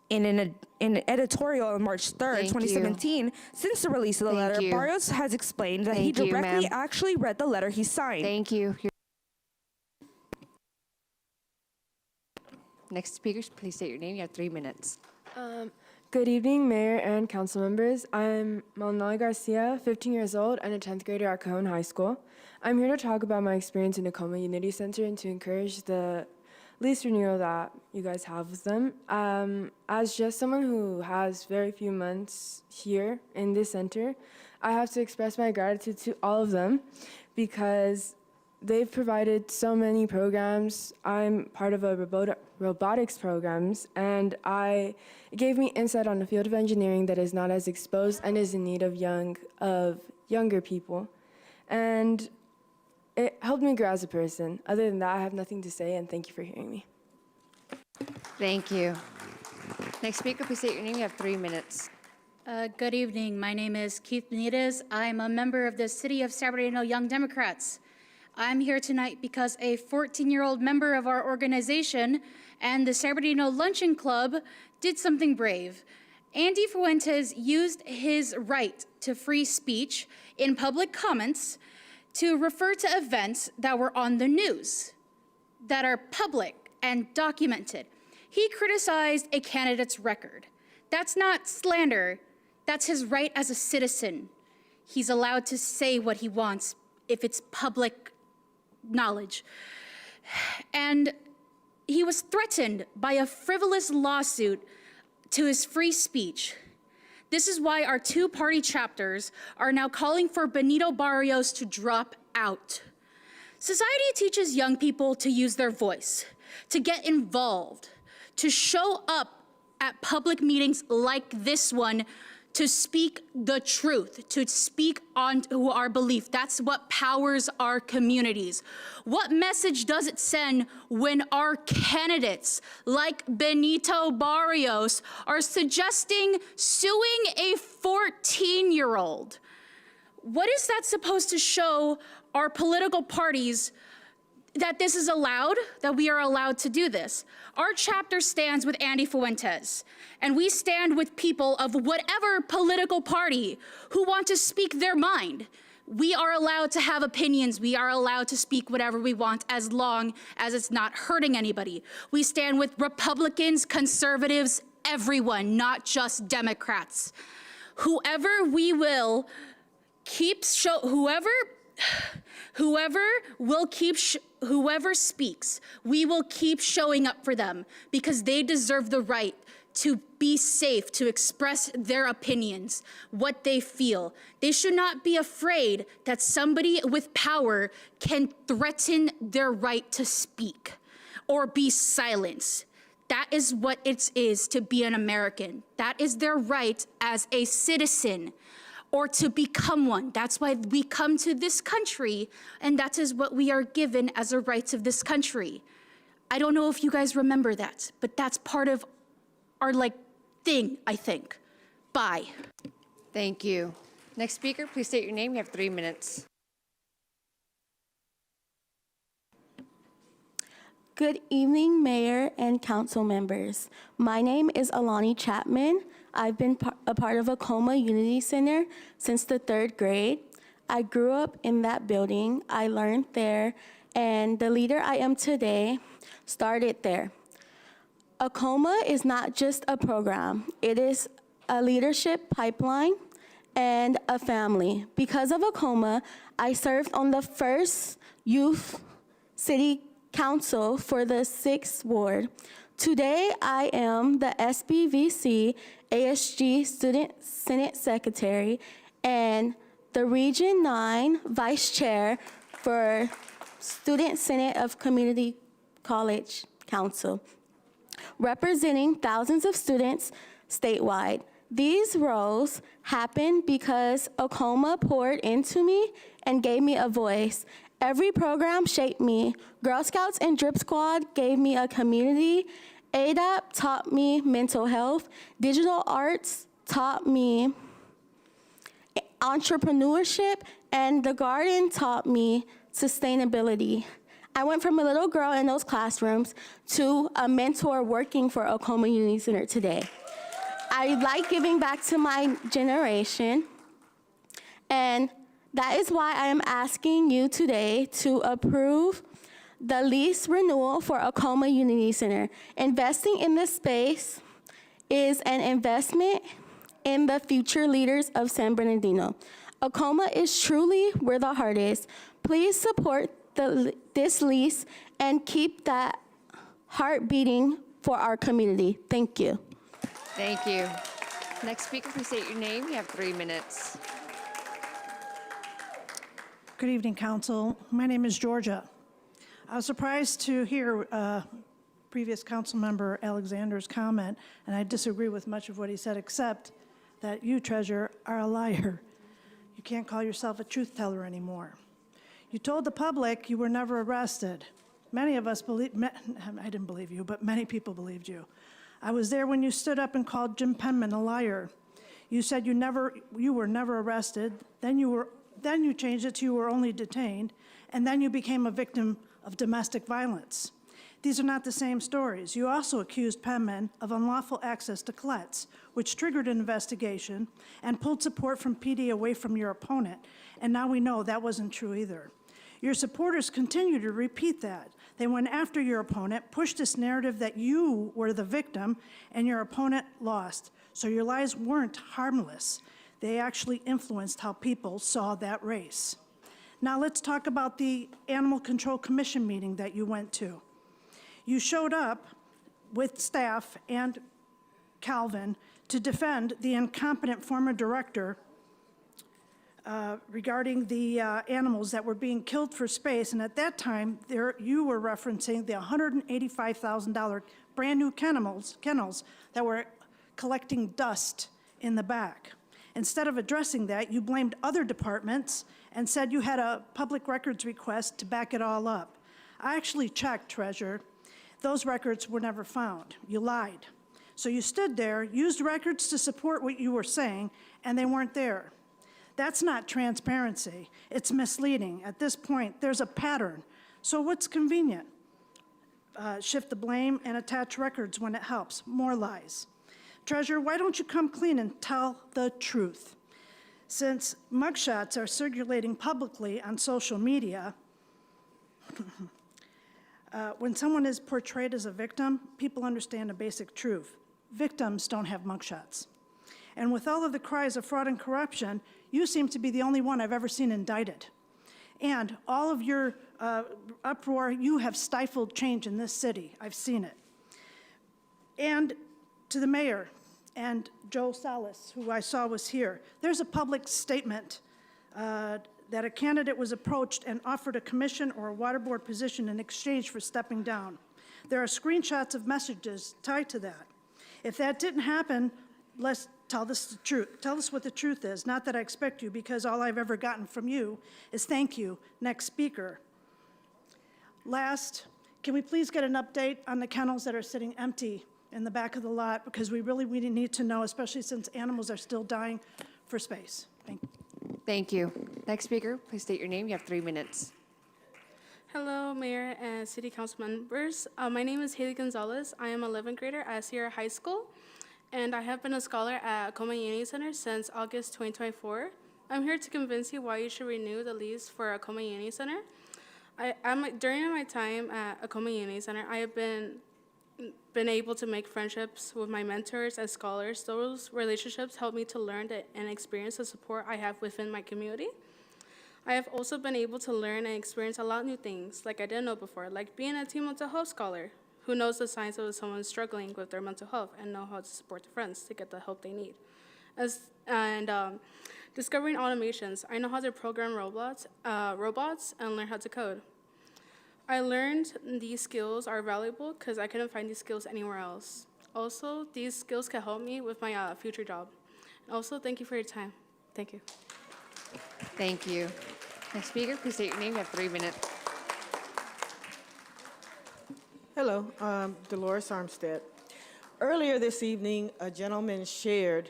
in an editorial on March 3rd, 2017, since the release of the letter, Barrios has explained that he directly actually read the letter he signed. Thank you. Next speakers, please state your name. You have 3 minutes. Good evening, Mayor and council members. I'm Malnali Garcia, 15 years old and a 10th grader at Cajon High School. I'm here to talk about my experience in Tacoma Unity Center and to encourage the lease renewal that you guys have with them. As just someone who has very few months here in this center, I have to express my gratitude to all of them because they've provided so many programs. I'm part of a robotics programs, and it gave me insight on the field of engineering that is not as exposed and is in need of younger people. And it helped me grow as a person. Other than that, I have nothing to say, and thank you for hearing me. Thank you. Next speaker, please state your name. You have 3 minutes. Good evening. My name is Keith Benitez. I'm a member of the City of San Bernardino Young Democrats. I'm here tonight because a 14-year-old member of our organization and the San Bernardino Luncheon Club did something brave. Andy Fuentes used his right to free speech in public comments to refer to events that were on the news, that are public and documented. He criticized a candidate's record. That's not slander. That's his right as a citizen. He's allowed to say what he wants if it's public knowledge. And he was threatened by a frivolous lawsuit to his free speech. This is why our 2 party chapters are now calling for Benito Barrios to drop out. Society teaches young people to use their voice, to get involved, to show up at public meetings like this one, to speak the truth, to speak on to our belief. That's what powers our communities. What message does it send when our candidates, like Benito Barrios, are suggesting suing a 14-year-old? What is that supposed to show our political parties that this is allowed, that we are allowed to do this? Our chapter stands with Andy Fuentes, and we stand with people of whatever political party who want to speak their mind. We are allowed to have opinions. We are allowed to speak whatever we want as long as it's not hurting anybody. We stand with Republicans, conservatives, everyone, not just Democrats. Whoever we will keep whoever speaks, we will keep showing up for them because they deserve the right to be safe, to express their opinions, what they feel. They should not be afraid that somebody with power can threaten their right to speak or be silenced. That is what it is to be an American. That is their right as a citizen, or to become one. That's why we come to this country, and that is what we are given as the rights of this country. I don't know if you guys remember that, but that's part of our thing, I think. Bye. Thank you. Next speaker, please state your name. You have 3 minutes. Good evening, Mayor and council members. My name is Alani Chapman. I've been a part of Acoma Unity Center since the 3rd grade. I grew up in that building. I learned there, and the leader I am today started there. Acoma is not just a program. It is a leadership pipeline and a family. Because of Acoma, I served on the 1st Youth City Council for the 6th Ward. Today, I am the SBVC ASG Student Senate Secretary and the Region 9 Vice Chair for Student Senate of Community College Council, representing thousands of students statewide. These roles happened because Acoma poured into me and gave me a voice. Every program shaped me. Girl Scouts and Drip Squad gave me a community. ADAP taught me mental health. Digital arts taught me entrepreneurship. And the garden taught me sustainability. I went from a little girl in those classrooms to a mentor working for Acoma Unity Center today. I like giving back to my generation, and that is why I am asking you today to approve the lease renewal for Acoma Unity Center. Investing in this space is an investment in the future leaders of San Bernardino. Acoma is truly where the heart is. Please support this lease and keep that heart beating for our community. Thank you. Thank you. Next speaker, please state your name. You have 3 minutes. Good evening, Council. My name is Georgia. I was surprised to hear previous Council Member Alexander's comment, and I disagree with much of what he said, except that you, Treasurer, are a liar. You can't call yourself a truth teller anymore. You told the public you were never arrested. Many of us I didn't believe you, but many people believed you. I was there when you stood up and called Jim Penman a liar. You said you were never arrested, then you changed it to you were only detained, and then you became a victim of domestic violence. These are not the same stories. You also accused Penman of unlawful access to Colette's, which triggered an investigation and pulled support from PD away from your opponent, and now we know that wasn't true either. Your supporters continue to repeat that. They went after your opponent, pushed this narrative that you were the victim, and your opponent lost. So your lies weren't harmless. They actually influenced how people saw that race. Now let's talk about the Animal Control Commission meeting that you went to. You showed up with staff and Calvin to defend the incompetent former director regarding the animals that were being killed for space, and at that time, you were referencing the $185,000 brand new kennels that were collecting dust in the back. Instead of addressing that, you blamed other departments and said you had a public records request to back it all up. I actually checked, Treasurer. Those records were never found. You lied. So you stood there, used records to support what you were saying, and they weren't there. That's not transparency. It's misleading. At this point, there's a pattern. So what's convenient? Shift the blame and attach records when it helps. More lies. Treasurer, why don't you come clean and tell the truth? Since mugshots are circulating publicly on social media, when someone is portrayed as a victim, people understand a basic truth. Victims don't have mugshots. And with all of the cries of fraud and corruption, you seem to be the only one I've ever seen indicted. And all of your uproar, you have stifled change in this city. I've seen it. And to the mayor and Joe Salas, who I saw was here, there's a public statement that a candidate was approached and offered a commission or a water board position in exchange for stepping down. There are screenshots of messages tied to that. If that didn't happen, let's tell us the truth. Tell us what the truth is. Not that I expect you, because all I've ever gotten from you is thank you. Next speaker. Last, can we please get an update on the kennels that are sitting empty in the back of the lot? Because we need to know, especially since animals are still dying for space. Thank you. Thank you. Next speaker, please state your name. You have 3 minutes. Hello, Mayor and City Council members. My name is Haley Gonzalez. I am 11th grader at Sierra High School, and I have been a scholar at Acoma Unity Center since August 2024. I'm here to convince you why you should renew the lease for Acoma Unity Center. During my time at Acoma Unity Center, I have been able to make friendships with my mentors as scholars. Those relationships help me to learn and experience the support I have within my community. I have also been able to learn and experience a lot of new things like I didn't know before, like being a teen mental health scholar who knows the signs of someone struggling with their mental health and know how to support their friends to get the help they need. Discovering automations, I know how to program robots and learn how to code. I learned these skills are valuable because I couldn't find these skills anywhere else. Also, these skills can help me with my future job. Also, thank you for your time. Thank you. Thank you. Next speaker, please state your name. You have 3 minutes. Hello, Dolores Armstead. Earlier this evening, a gentleman shared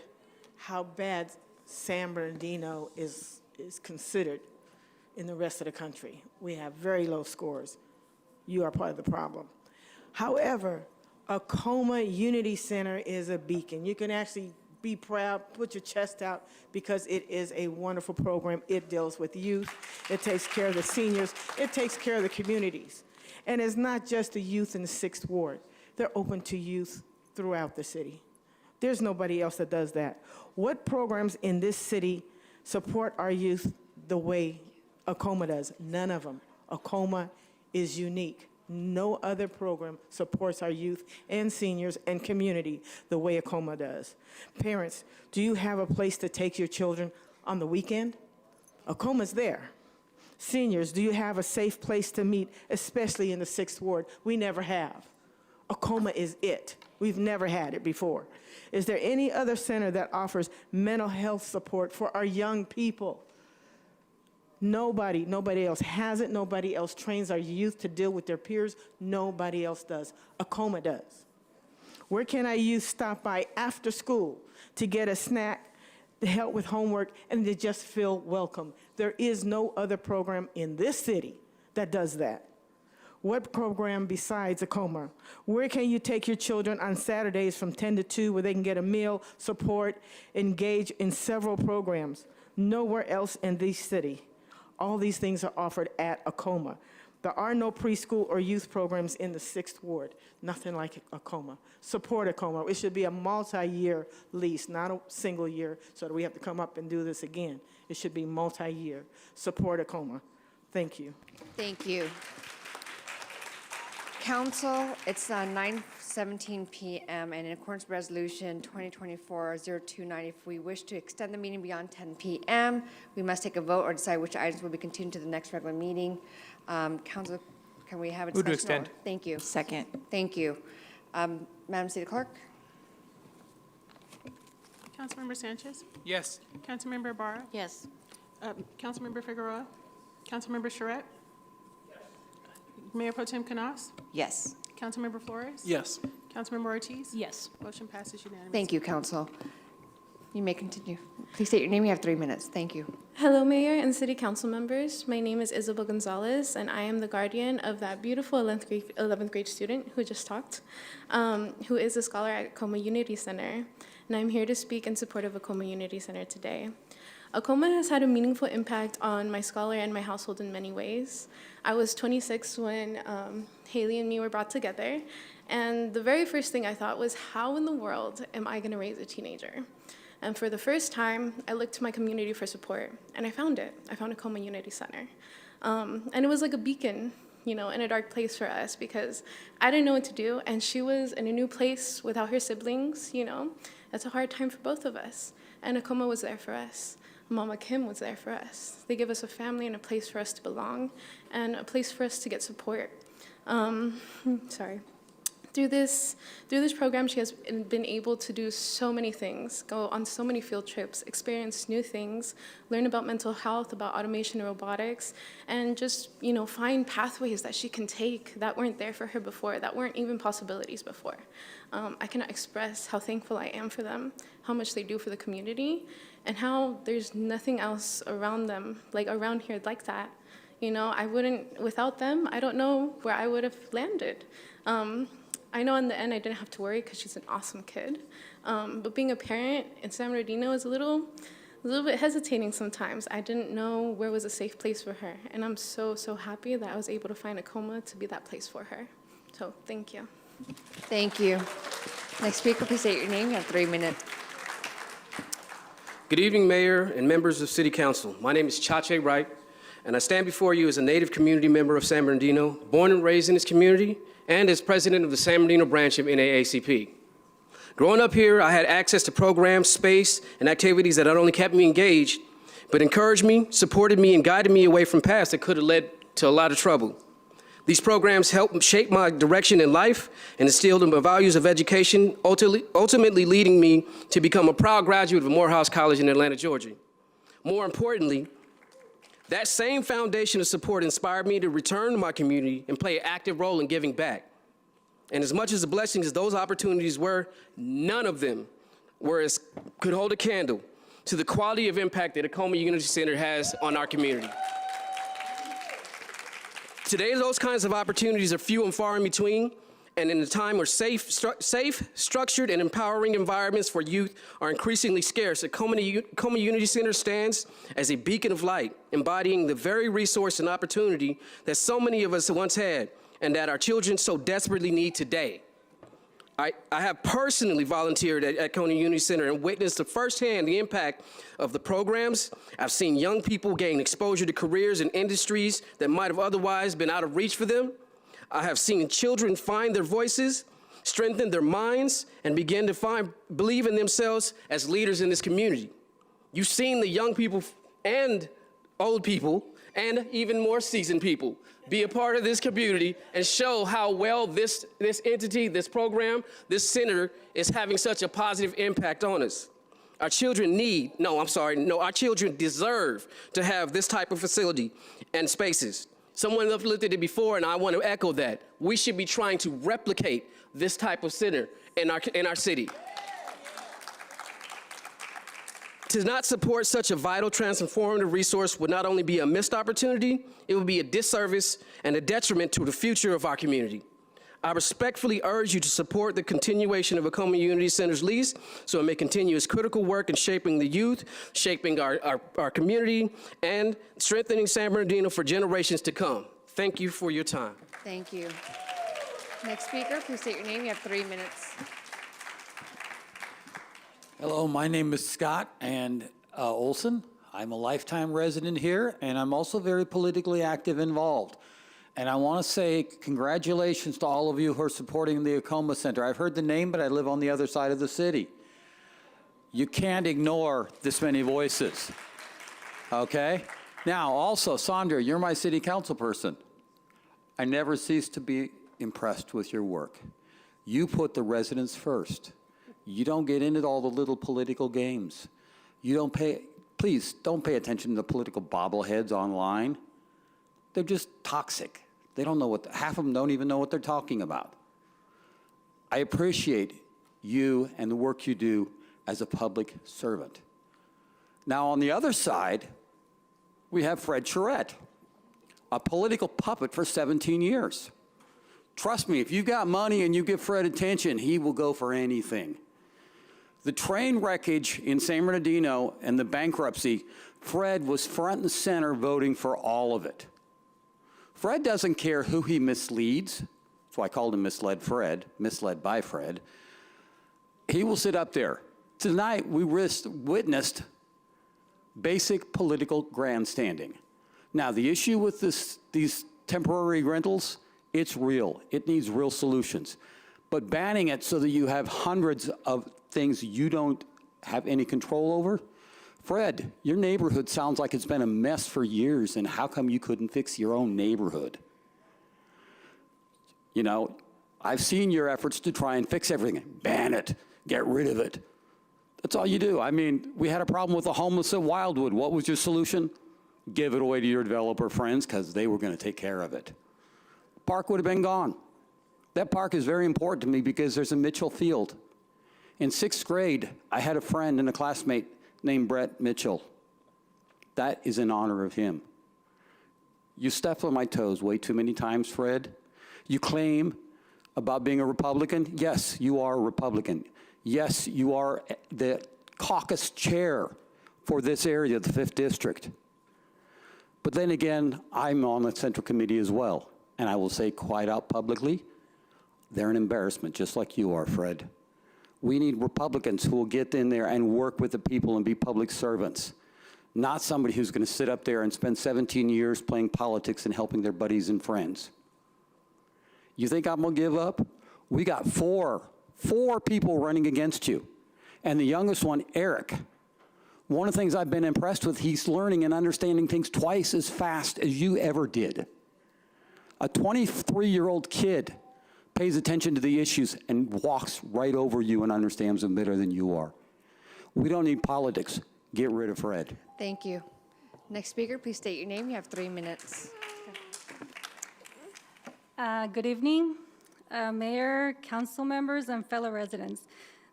how bad San Bernardino is considered in the rest of the country. We have very low scores. You are part of the problem. However, Acoma Unity Center is a beacon. You can actually be proud, put your chest out, because it is a wonderful program. It deals with youth. It takes care of the seniors. It takes care of the communities. And it's not just the youth in the 6th Ward. They're open to youth throughout the city. There's nobody else that does that. What programs in this city support our youth the way Acoma does? None of them. Acoma is unique. No other program supports our youth and seniors and community the way Acoma does. Parents, do you have a place to take your children on the weekend? Acoma's there. Seniors, do you have a safe place to meet, especially in the 6th Ward? We never have. Acoma is it. We've never had it before. Is there any other center that offers mental health support for our young people? Nobody else has it. Nobody else trains our youth to deal with their peers. Nobody else does. Acoma does. Where can our youth stop by after school to get a snack, to help with homework, and to just feel welcome? There is no other program in this city that does that. What program besides Acoma? Where can you take your children on Saturdays from 10 to 2 where they can get a meal, support, engage in several programs? Nowhere else in this city. All these things are offered at Acoma. There are no preschool or youth programs in the 6th Ward. Nothing like Acoma. Support Acoma. It should be a multi-year lease, not a single year, so that we have to come up and do this again. It should be multi-year. Support Acoma. Thank you. Thank you. Council, it's 9:17 p.m. and in accordance with Resolution 2024-029, if we wish to extend the meeting beyond 10 p.m., we must take a vote or decide which items will be continued to the next regular meeting. Council, can we have a discussion? Move to extend. Thank you. Second. Thank you. Madam City Clerk? Councilmember Sanchez? Yes. Councilmember Ibarra? Yes. Councilmember Figueroa? Councilmember Charette? Mayor Pro Tem Canas? Yes. Councilmember Flores? Yes. Councilmember Ortiz? Yes. Motion passes unanimously. Thank you, Council. You may continue. Please state your name. You have 3 minutes. Thank you. Hello, Mayor and City Council members. My name is Isabel Gonzalez, and I am the guardian of that beautiful 11th grade student who just talked, who is a scholar at Acoma Unity Center. And I'm here to speak in support of Acoma Unity Center today. Acoma has had a meaningful impact on my scholar and my household in many ways. I was 26 when Haley and me were brought together, and the very first thing I thought was, how in the world am I going to raise a teenager? And for the first time, I looked to my community for support, and I found it. I found Acoma Unity Center. And it was like a beacon, in a dark place for us, because I didn't know what to do, and she was in a new place without her siblings, That's a hard time for both of us. And Acoma was there for us. Mama Kim was there for us. They give us a family and a place for us to belong and a place for us to get support. Through this program, she has been able to do so many things, go on so many field trips, experience new things, learn about mental health, about automation and robotics, and just, find pathways that she can take that weren't there for her before, that weren't even possibilities before. I cannot express how thankful I am for them, how much they do for the community, and how there's nothing else around them, around here like that. Without them, I don't know where I would have landed. I know in the end I didn't have to worry because she's an awesome kid. But being a parent in San Bernardino is a little bit hesitating sometimes. I didn't know where was a safe place for her. And I'm so, so happy that I was able to find Acoma to be that place for her. So thank you. Thank you. Next speaker, please state your name. You have 3 minutes. Good evening, Mayor and members of City Council. My name is Chache Wright, and I stand before you as a native community member of San Bernardino, born and raised in this community, and as president of the San Bernardino branch of NAACP. Growing up here, I had access to programs, space, and activities that not only kept me engaged, but encouraged me, supported me, and guided me away from paths that could have led to a lot of trouble. These programs helped shape my direction in life and instilled in the values of education, ultimately leading me to become a proud graduate of Morehouse College in Atlanta, Georgia. More importantly, that same foundation of support inspired me to return to my community and play an active role in giving back. And as much as the blessings as those opportunities were, none of them could hold a candle to the quality of impact that Acoma Unity Center has on our community. Today, those kinds of opportunities are few and far in between, and in a time where safe, structured, and empowering environments for youth are increasingly scarce, Acoma Unity Center stands as a beacon of light, embodying the very resource and opportunity that so many of us once had, and that our children so desperately need today. I have personally volunteered at Coney Unity Center and witnessed firsthand the impact of the programs. I've seen young people gain exposure to careers and industries that might have otherwise been out of reach for them. I have seen children find their voices, strengthen their minds, and begin to believe in themselves as leaders in this community. You've seen the young people and old people and even more seasoned people be a part of this community and show how well this entity, this program, this center is having such a positive impact on us. Our children our children deserve to have this type of facility and spaces. Someone uplifted it before, and I want to echo that. We should be trying to replicate this type of center in our city. To not support such a vital, transformative resource would not only be a missed opportunity, it would be a disservice and a detriment to the future of our community. I respectfully urge you to support the continuation of Acoma Unity Center's lease so it may continue its critical work in shaping the youth, shaping our community, and strengthening San Bernardino for generations to come. Thank you for your time. Thank you. Next speaker, please state your name. You have 3 minutes. Hello, my name is Scott Olson. I'm a lifetime resident here, and I'm also very politically active involved. And I want to say congratulations to all of you who are supporting the Acoma Center. I've heard the name, but I live on the other side of the city. You can't ignore this many voices, okay? Now, also, Sandra, you're my city council person. I never cease to be impressed with your work. You put the residents first. You don't get into all the little political games. Please don't pay attention to the political bobbleheads online. They're just toxic. They don't know half of them don't even know what they're talking about. I appreciate you and the work you do as a public servant. Now, on the other side, we have Fred Charette, a political puppet for 17 years. Trust me, if you got money and you give Fred attention, he will go for anything. The train wreckage in San Bernardino and the bankruptcy, Fred was front and center voting for all of it. Fred doesn't care who he misleads. That's why I called him Misled by Fred. He will sit up there. Tonight, we witnessed basic political grandstanding. Now, the issue with these temporary rentals, it's real. It needs real solutions. But banning it so that you have hundreds of things you don't have any control over? Fred, your neighborhood sounds like it's been a mess for years, and how come you couldn't fix your own neighborhood? You know, I've seen your efforts to try and fix everything. Ban it, get rid of it. That's all you do. I mean, we had a problem with the homeless at Wildwood. What was your solution? Give it away to your developer friends because they were going to take care of it. Park would have been gone. That park is very important to me because there's a Mitchell Field. In 6th grade, I had a friend and a classmate named Brett Mitchell. That is in honor of him. You step on my toes way too many times, Fred. You claim about being a Republican. Yes, you are a Republican. Yes, you are the caucus chair for this area, the 5th District. But then again, I'm on the Central Committee as well. And I will say quite out publicly, they're an embarrassment, just like you are, Fred. We need Republicans who will get in there and work with the people and be public servants, not somebody who's going to sit up there and spend 17 years playing politics and helping their buddies and friends. You think I'm going to give up? We got four people running against you. And the youngest one, Eric, one of the things I've been impressed with, he's learning and understanding things twice as fast as you ever did. A 23-year-old kid pays attention to the issues and walks right over you and understands them better than you are. We don't need politics. Get rid of Fred. Thank you. Next speaker, please state your name. You have 3 minutes. Good evening, Mayor, council members, and fellow residents.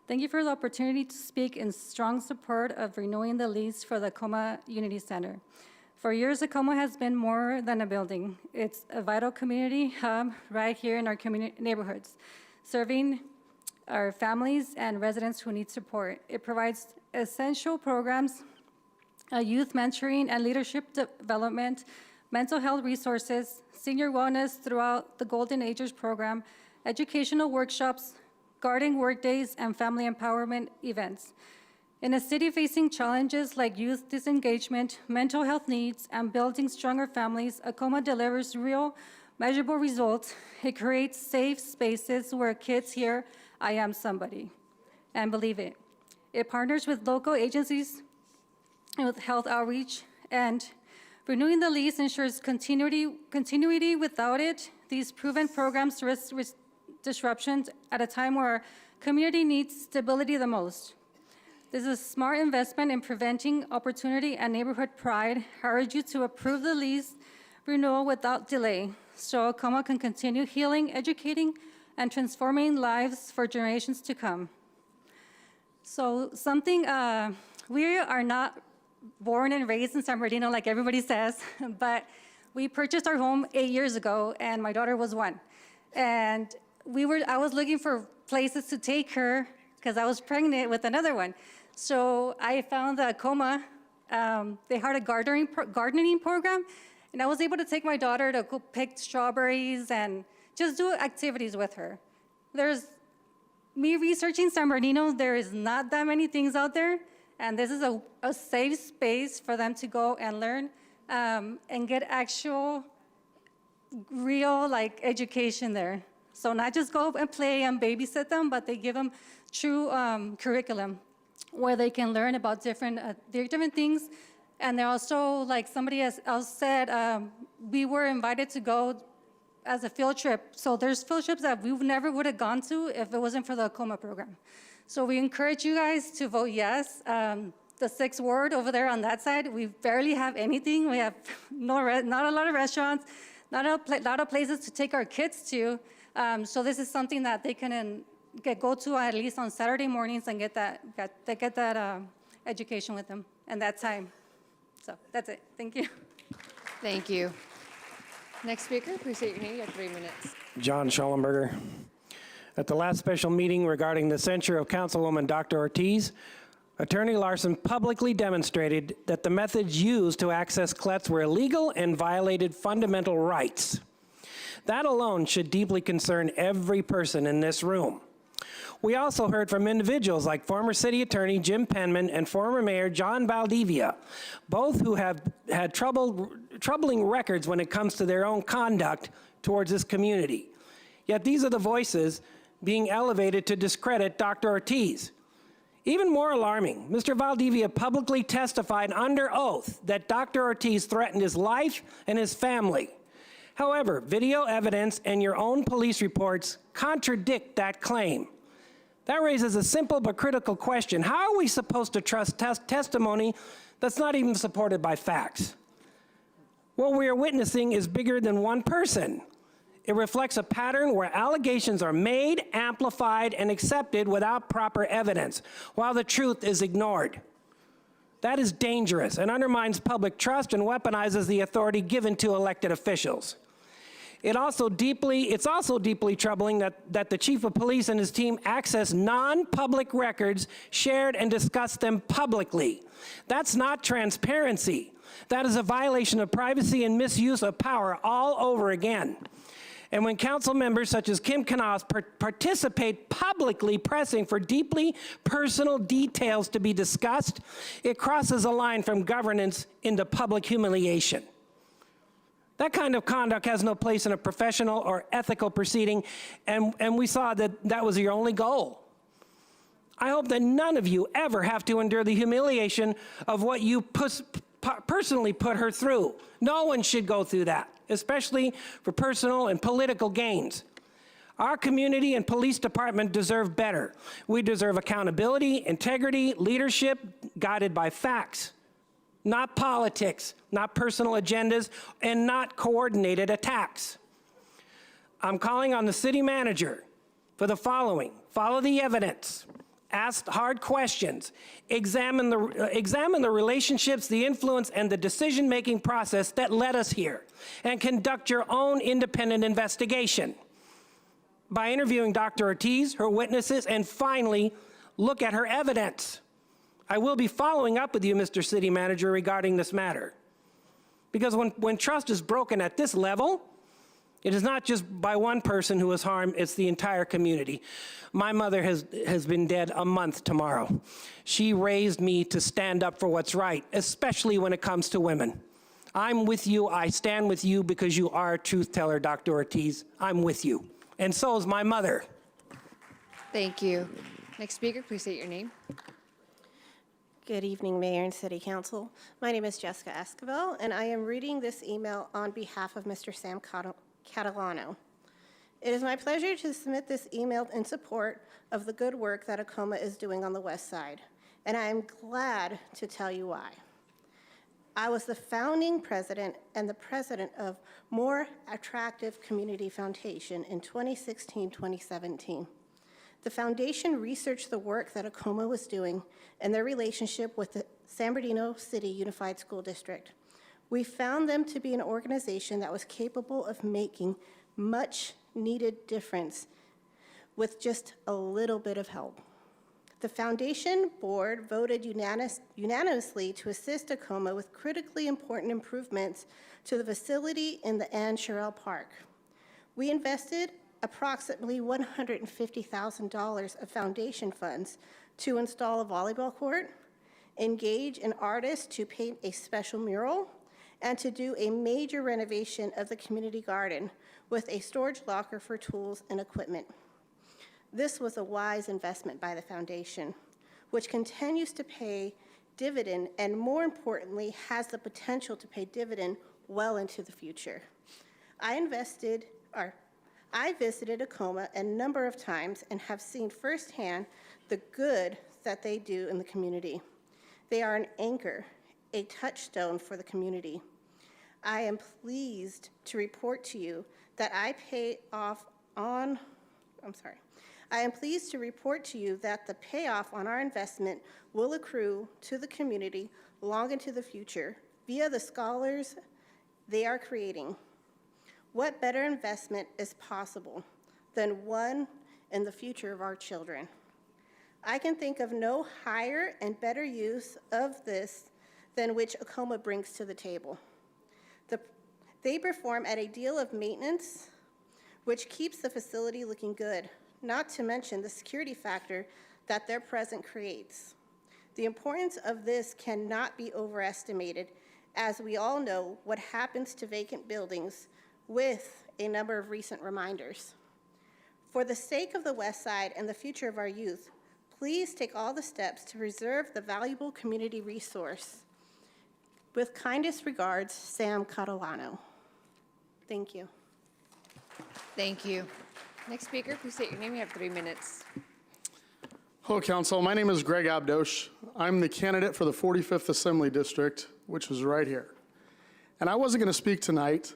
Thank you for the opportunity to speak in strong support of renewing the lease for the Acoma Unity Center. For years, Acoma has been more than a building. It's a vital community hub right here in our neighborhoods, serving our families and residents who need support. It provides essential programs, youth mentoring and leadership development, mental health resources, senior wellness throughout the Golden Agers program, educational workshops, gardening workdays, and family empowerment events. In a city facing challenges like youth disengagement, mental health needs, and building stronger families, ACOMA delivers real, measurable results. It creates safe spaces where kids hear, "I am somebody," and believe it. It partners with local agencies and with health outreach, and renewing the lease ensures continuity. Without it, these proven programs risk disruptions at a time where our community needs stability the most. This is a smart investment in preventing opportunity and neighborhood pride. I urge you to approve the lease renewal without delay, so ACOMA can continue healing, educating, and transforming lives for generations to come. So we are not born and raised in San Bernardino like everybody says, but we purchased our home 8 years ago, and my daughter was 1. And I was looking for places to take her because I was pregnant with another one. So I found the ACOMA. They had a gardening program, and I was able to take my daughter to go pick strawberries and just do activities with her. Me researching San Bernardino, there is not that many things out there, and this is a safe space for them to go and learn and get actual, real education there. So not just go and play and babysit them, but they give them true curriculum where they can learn about different things. And they're also, like somebody else said, we were invited to go as a field trip. So there's field trips that we never would have gone to if it wasn't for the ACOMA program. So we encourage you guys to vote yes. The 6th ward over there on that side, we barely have anything. We have not a lot of restaurants, not a lot of places to take our kids to. So this is something that they can go to at least on Saturday mornings and get that education with them and that time. So that's it. Thank you. Thank you. Next speaker, please state your name. You have 3 minutes. John Schollenberger. At the last special meeting regarding the censure of Councilwoman Dr. Ortiz, Attorney Larson publicly demonstrated that the methods used to access CLETs were illegal and violated fundamental rights. That alone should deeply concern every person in this room. We also heard from individuals like former City Attorney Jim Penman and former Mayor John Valdivia, both who have had troubling records when it comes to their own conduct towards this community. Yet these are the voices being elevated to discredit Dr. Ortiz. Even more alarming, Mr. Valdivia publicly testified under oath that Dr. Ortiz threatened his life and his family. However, video evidence and your own police reports contradict that claim. That raises a simple but critical question. How are we supposed to trust testimony that's not even supported by facts? What we are witnessing is bigger than one person. It reflects a pattern where allegations are made, amplified, and accepted without proper evidence, while the truth is ignored. That is dangerous and undermines public trust and weaponizes the authority given to elected officials. It's also deeply troubling that the chief of police and his team access non-public records, shared and discussed them publicly. That's not transparency. That is a violation of privacy and misuse of power all over again. And when council members such as Kim Knaus participate publicly pressing for deeply personal details to be discussed, it crosses a line from governance into public humiliation. That kind of conduct has no place in a professional or ethical proceeding, and we saw that was your only goal. I hope that none of you ever have to endure the humiliation of what you personally put her through. No one should go through that, especially for personal and political gains. Our community and police department deserve better. We deserve accountability, integrity, leadership, guided by facts. Not politics, not personal agendas, and not coordinated attacks. I'm calling on the city manager for the following. Follow the evidence, ask hard questions, examine the relationships, the influence, and the decision-making process that led us here, and conduct your own independent investigation. By interviewing Dr. Ortiz, her witnesses, and finally, look at her evidence. I will be following up with you, Mr. City Manager, regarding this matter. Because when trust is broken at this level, it is not just by one person who is harmed, it's the entire community. My mother has been dead a month tomorrow. She raised me to stand up for what's right, especially when it comes to women. I'm with you, I stand with you because you are a truth teller, Dr. Ortiz. I'm with you. And so is my mother. Thank you. Next speaker, please state your name. Good evening, Mayor and City Council. My name is Jessica Esquivel, and I am reading this email on behalf of Mr. Sam Catalano. It is my pleasure to submit this email in support of the good work that ACOMA is doing on the West Side, and I am glad to tell you why. I was the founding president and the president of More Attractive Community Foundation in 2016-2017. The foundation researched the work that ACOMA was doing and their relationship with the San Bernardino City Unified School District. We found them to be an organization that was capable of making much needed difference with just a little bit of help. The foundation board voted unanimously to assist ACOMA with critically important improvements to the facility in the Ann Sherrill Park. We invested approximately $150,000 of foundation funds to install a volleyball court, engage an artist to paint a special mural, and to do a major renovation of the community garden with a storage locker for tools and equipment. This was a wise investment by the foundation, which continues to pay dividend and, more importantly, has the potential to pay dividend well into the future. I visited ACOMA a number of times and have seen firsthand the good that they do in the community. They are an anchor, a touchstone for the community. I am pleased to report to you that the payoff on our investment will accrue to the community long into the future via the scholars they are creating. What better investment is possible than one in the future of our children? I can think of no higher and better use of this than which ACOMA brings to the table. They perform at a deal of maintenance, which keeps the facility looking good, not to mention the security factor that their presence creates. The importance of this cannot be overestimated, as we all know what happens to vacant buildings with a number of recent reminders. For the sake of the West Side and the future of our youth, please take all the steps to preserve the valuable community resource. With kindest regards, Sam Catalano. Thank you. Thank you. Next speaker, please state your name. You have 3 minutes. Hello, Council. My name is Greg Abdosh. I'm the candidate for the 45th Assembly District, which is right here. And I wasn't going to speak tonight,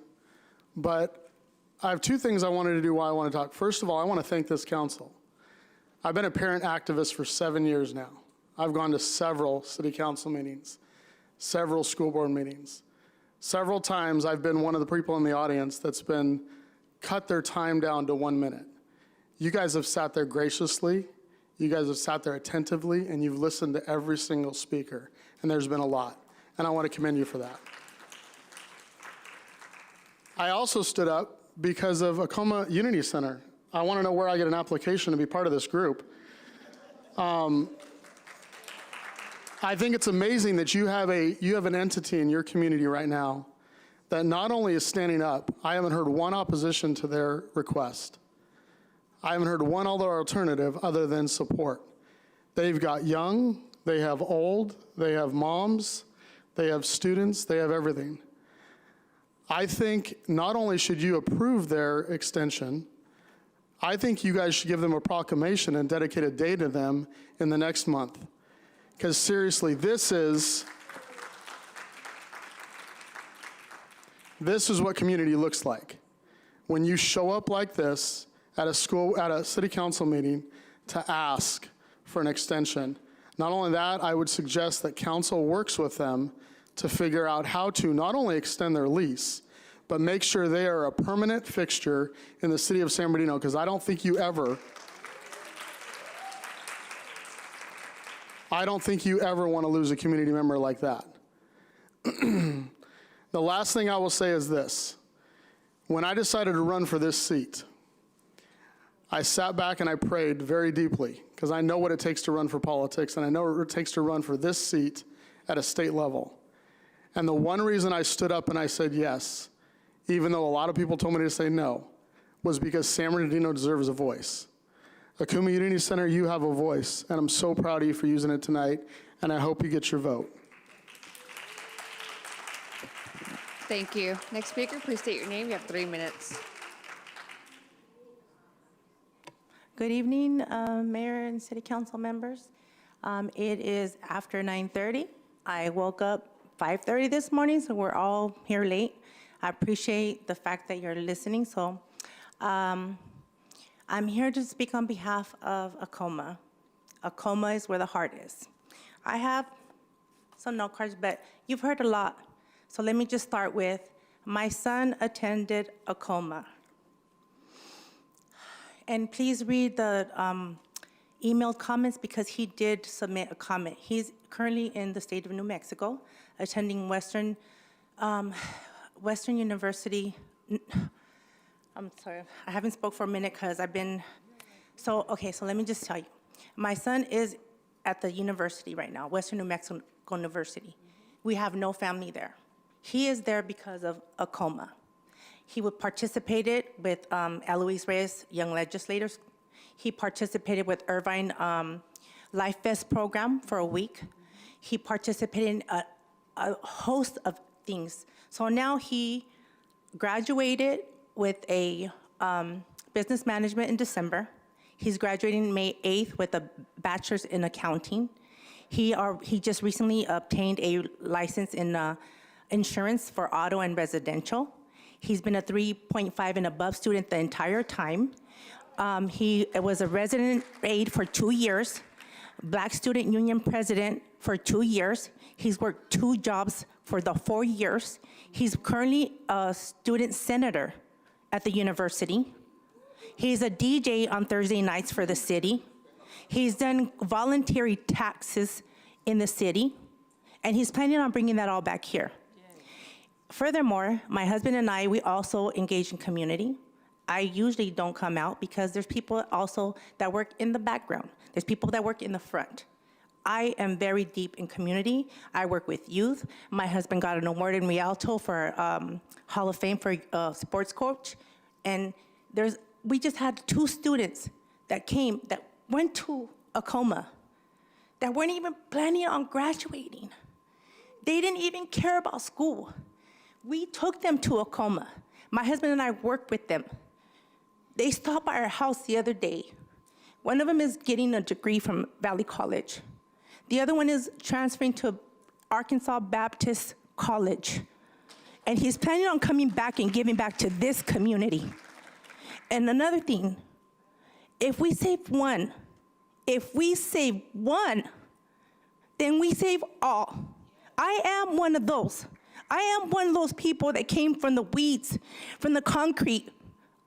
but I have 2 things I wanted to do while I want to talk. First of all, I want to thank this council. I've been a parent activist for 7 years now. I've gone to several city council meetings, several school board meetings. Several times I've been one of the people in the audience that's been cut their time down to 1 minute. You guys have sat there graciously, you guys have sat there attentively, and you've listened to every single speaker, and there's been a lot, and I want to commend you for that. I also stood up because of ACOMA Unity Center. I want to know where I get an application to be part of this group. I think it's amazing that you have an entity in your community right now that not only is standing up, I haven't heard one opposition to their request. I haven't heard one other alternative other than support. They've got young, they have old, they have moms, they have students, they have everything. I think not only should you approve their extension, I think you guys should give them a proclamation and dedicate a day to them in the next month. Because seriously, this is what community looks like. When you show up like this at a city council meeting to ask for an extension. Not only that, I would suggest that council works with them to figure out how to not only extend their lease, but make sure they are a permanent fixture in the city of San Bernardino, because I don't think you ever want to lose a community member like that. The last thing I will say is this. When I decided to run for this seat, I sat back and I prayed very deeply because I know what it takes to run for politics and I know what it takes to run for this seat at a state level. And the one reason I stood up and I said yes, even though a lot of people told me to say no, was because San Bernardino deserves a voice. Akuma Unity Center, you have a voice, and I'm so proud of you for using it tonight, and I hope you get your vote. Thank you. Next speaker, please state your name. You have 3 minutes. Good evening, Mayor and City Council members. It is after 9:30. I woke up 5:30 this morning, so we're all here late. I appreciate the fact that you're listening. So I'm here to speak on behalf of Acoma. Acoma is where the heart is. I have some note cards, but you've heard a lot. So let me just start with, my son attended Acoma. And please read the emailed comments because he did submit a comment. He's currently in the state of New Mexico, attending Western University. I'm sorry, I haven't spoke for a minute because I've been, so let me just tell you. My son is at the university right now, Western New Mexico University. We have no family there. He is there because of Acoma. He participated with Eloise Reyes Young Legislators. He participated with Irvine Life Fest program for a week. He participated in a host of things. So now he graduated with a business management in December. He's graduating May 8th with a bachelor's in accounting. He just recently obtained a license in insurance for auto and residential. He's been a 3.5 and above student the entire time. He was a resident aide for 2 years, Black Student Union president for 2 years. He's worked 2 jobs for the 4 years. He's currently a student senator at the university. He's a DJ on Thursday nights for the city. He's done voluntary taxes in the city, and he's planning on bringing that all back here. Furthermore, my husband and I, we also engage in community. I usually don't come out because there's people also that work in the background. There's people that work in the front. I am very deep in community. I work with youth. My husband got an award in Rialto for Hall of Fame for sports coach. And we just had 2 students that went to Acoma that weren't even planning on graduating. They didn't even care about school. We took them to Acoma. My husband and I worked with them. They stopped by our house the other day. One of them is getting a degree from Valley College. The other one is transferring to Arkansas Baptist College. And he's planning on coming back and giving back to this community. And another thing, if we save one, then we save all. I am one of those. I am one of those people that came from the weeds, from the concrete.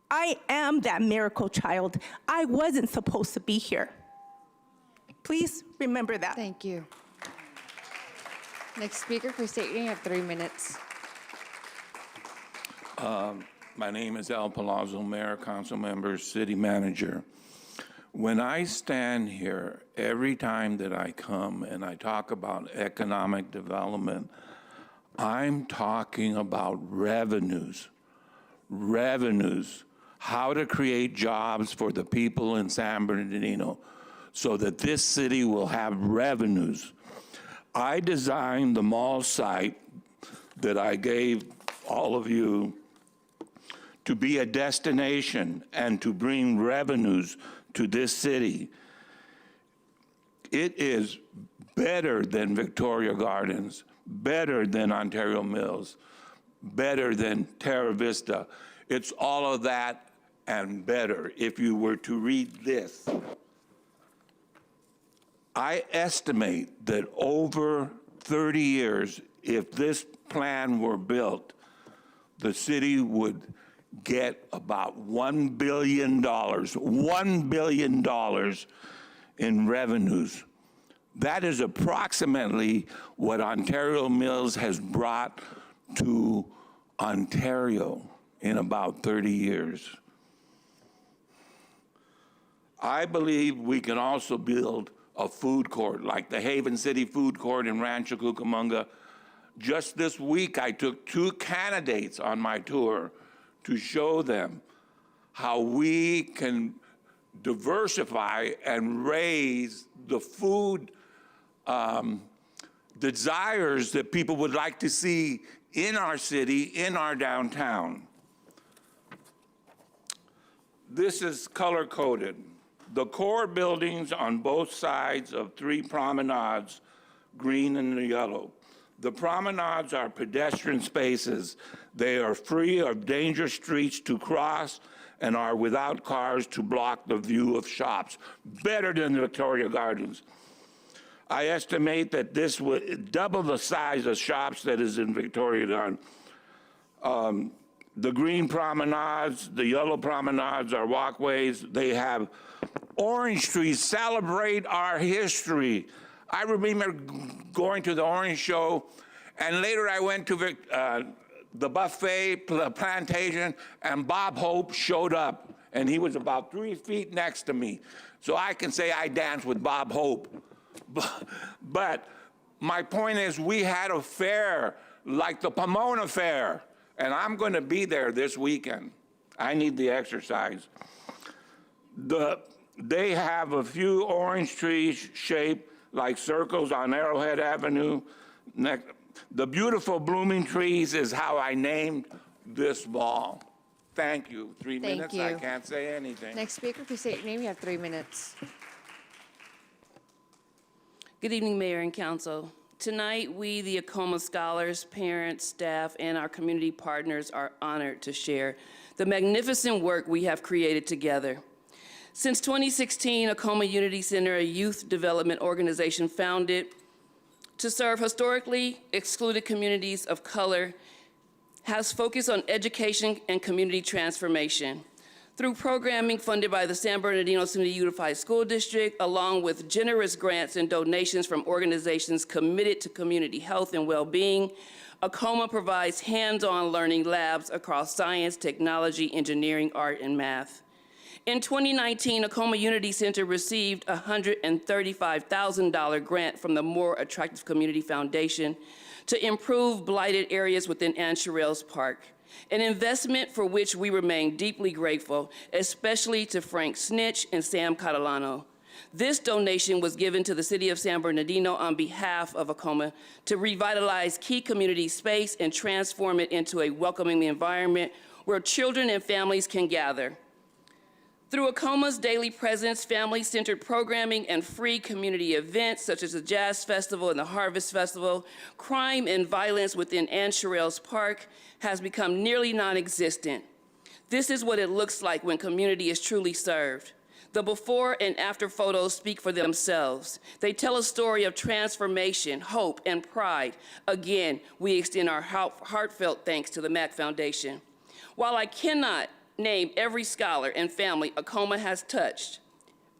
I am that miracle child. I wasn't supposed to be here. Please remember that. Thank you. Next speaker, please state your name. You have 3 minutes. My name is Al Palazzo, Mayor, Council Member, City Manager. When I stand here, every time that I come and I talk about economic development, I'm talking about revenues, how to create jobs for the people in San Bernardino so that this city will have revenues. I designed the mall site that I gave all of you to be a destination and to bring revenues to this city. It is better than Victoria Gardens, better than Ontario Mills, better than Terra Vista. It's all of that and better. If you were to read this, I estimate that over 30 years, if this plan were built, the city would get about $1 billion in revenues. That is approximately what Ontario Mills has brought to Ontario in about 30 years. I believe we can also build a food court like the Haven City Food Court in Rancho Cucamonga. Just this week, I took 2 candidates on my tour to show them how we can diversify and raise the food desires that people would like to see in our city, in our downtown. This is color-coded. The core buildings on both sides of 3 promenades, green and yellow. The promenades are pedestrian spaces. They are free of dangerous streets to cross and are without cars to block the view of shops. Better than the Victoria Gardens. I estimate that this would double the size of shops that is in Victoria Garden. The green promenades, the yellow promenades are walkways. They have orange trees, celebrate our history. I remember going to the orange show, and later I went to the buffet, the plantation, and Bob Hope showed up, and he was about 3 feet next to me. So I can say I danced with Bob Hope. But my point is, we had a fair like the Pomona Fair, and I'm going to be there this weekend. I need the exercise. They have a few orange trees shaped like circles on Arrowhead Avenue. The beautiful blooming trees is how I named this mall. Thank you. 3 minutes, you. I can't say anything. Next speaker, please state your name. You have 3 minutes. Good evening, Mayor and Council. Tonight, we, the Acoma scholars, parents, staff, and our community partners are honored to share the magnificent work we have created together. Since 2016, Acoma Unity Center, a youth development organization founded to serve historically excluded communities of color, has focused on education and community transformation. Through programming funded by the San Bernardino Community Unified School District, along with generous grants and donations from organizations committed to community health and well-being, Acoma provides hands-on learning labs across science, technology, engineering, art, and math. In 2019, Acoma Unity Center received a $135,000 grant from the More Attractive Community Foundation to improve blighted areas within Ann Sherrill's Park, an investment for which we remain deeply grateful, especially to Frank Snitch and Sam Catalano. This donation was given to the City of San Bernardino on behalf of Acoma to revitalize key community space and transform it into a welcoming environment where children and families can gather. Through Acoma's daily presence, family-centered programming, and free community events such as the Jazz Festival and the Harvest Festival, crime and violence within Ann Sherrill's Park has become nearly non-existent. This is what it looks like when community is truly served. The before and after photos speak for themselves. They tell a story of transformation, hope, and pride. Again, we extend our heartfelt thanks to the MAC Foundation. While I cannot name every scholar and family Acoma has touched,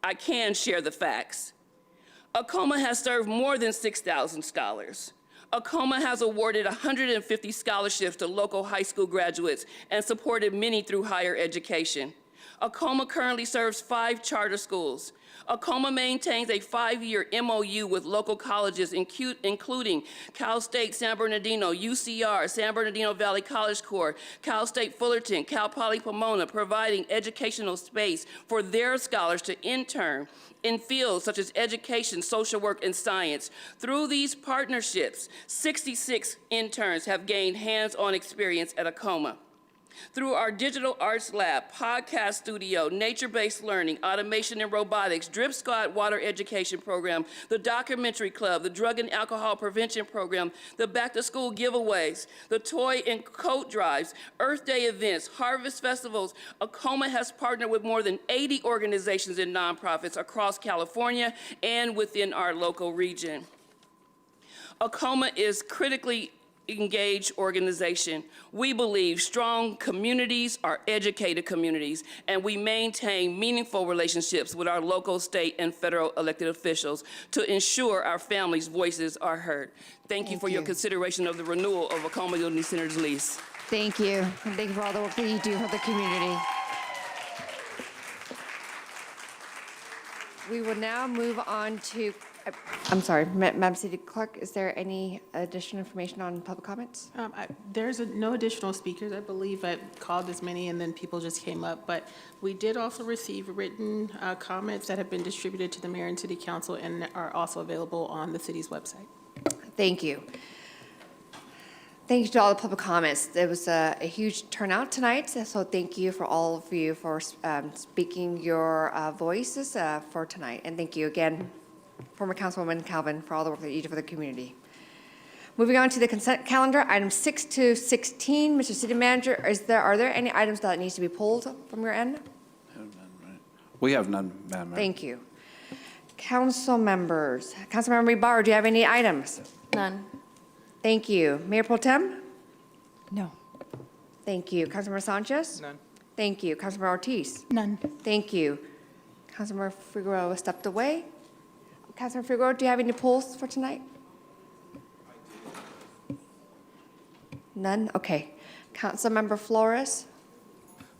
I can share the facts. Acoma has served more than 6,000 scholars. Acoma has awarded 150 scholarships to local high school graduates and supported many through higher education. Acoma currently serves 5 charter schools. Acoma maintains a 5-year MOU with local colleges, including Cal State San Bernardino, UCR, San Bernardino Valley College Corps, Cal State Fullerton, Cal Poly Pomona, providing educational space for their scholars to intern in fields such as education, social work, and science. Through these partnerships, 66 interns have gained hands-on experience at Acoma. Through our digital arts lab, podcast studio, nature-based learning, automation and robotics, Drip Squad water education program, the documentary club, the drug and alcohol prevention program, the back-to-school giveaways, the toy and coat drives, Earth Day events, harvest festivals, Acoma has partnered with more than 80 organizations and nonprofits across California and within our local region. Acoma is critically engaged organization. We believe strong communities are educated communities, and we maintain meaningful relationships with our local, state, and federal elected officials to ensure our families' voices are heard. Thank you for your consideration of the renewal of Acoma Unity Center's lease. Thank you. And thank you for all the work that you do for the community. We will now move on to, I'm sorry, Madam City Clerk, is there any additional information on public comments? There's no additional speakers. I believe I called as many and then people just came up. But we did also receive written comments that have been distributed to the mayor and city council and are also available on the city's website. Thank you. Thank you to all the public comments. There was a huge turnout tonight, so thank you for all of you for speaking your voices for tonight. And thank you again, former Councilwoman Calvin, for all the work that you do for the community. Moving on to the consent calendar, items 6 to 16. Mr. City Manager, are there any items that needs to be pulled from your end? We have none, Madam Mayor. Thank you. Council members, Councilmember Ibarra, do you have any items? None. Thank you. Mayor Pro Tem? No. Thank you. Councilmember Sanchez? None. Thank you. Councilmember Ortiz? None. Thank you. Councilmember Figueroa stepped away. Councilmember Figueroa, do you have any polls for tonight? None? Okay. Councilmember Flores?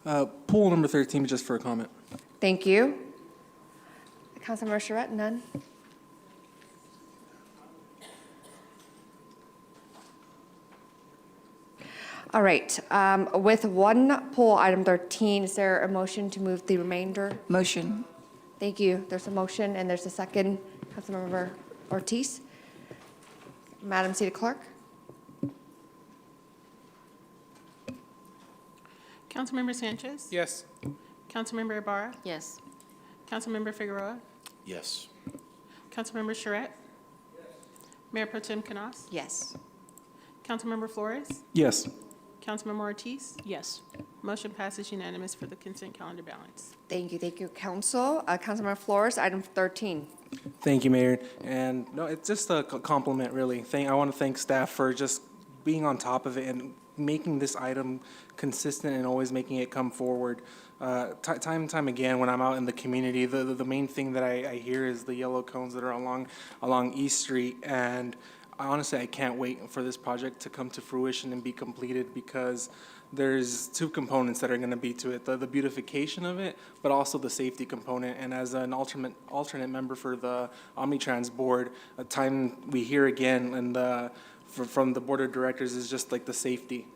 Poll number 13, just for a comment. Thank you. Councilmember Charette? None? All right. With one poll, item 13, is there a motion to move the remainder? Motion. Thank you. There's a motion and there's a second. Councilmember Ortiz. Madam City Clerk. Councilmember Sanchez? Yes. Councilmember Ibarra? Yes. Councilmember Figueroa? Yes. Councilmember Charette? Mayor Pro Tem Canas? Yes. Councilmember Flores? Yes. Councilmember Ortiz? Yes. Motion passes unanimous for the consent calendar balance. Thank you. Thank you, Council. Councilmember Flores, item 13. Thank you, Mayor. And no, it's just a compliment, really. I want to thank staff for just being on top of it and making this item consistent and always making it come forward. Time and time again, when I'm out in the community, the main thing that I hear is the yellow cones that are along East Street. And honestly, I can't wait for this project to come to fruition and be completed, because there's two components that are going to be to it, the beautification of it, but also the safety component. And as an alternate member for the Omnitrans board, a time we hear again and from the board of directors is just like the safety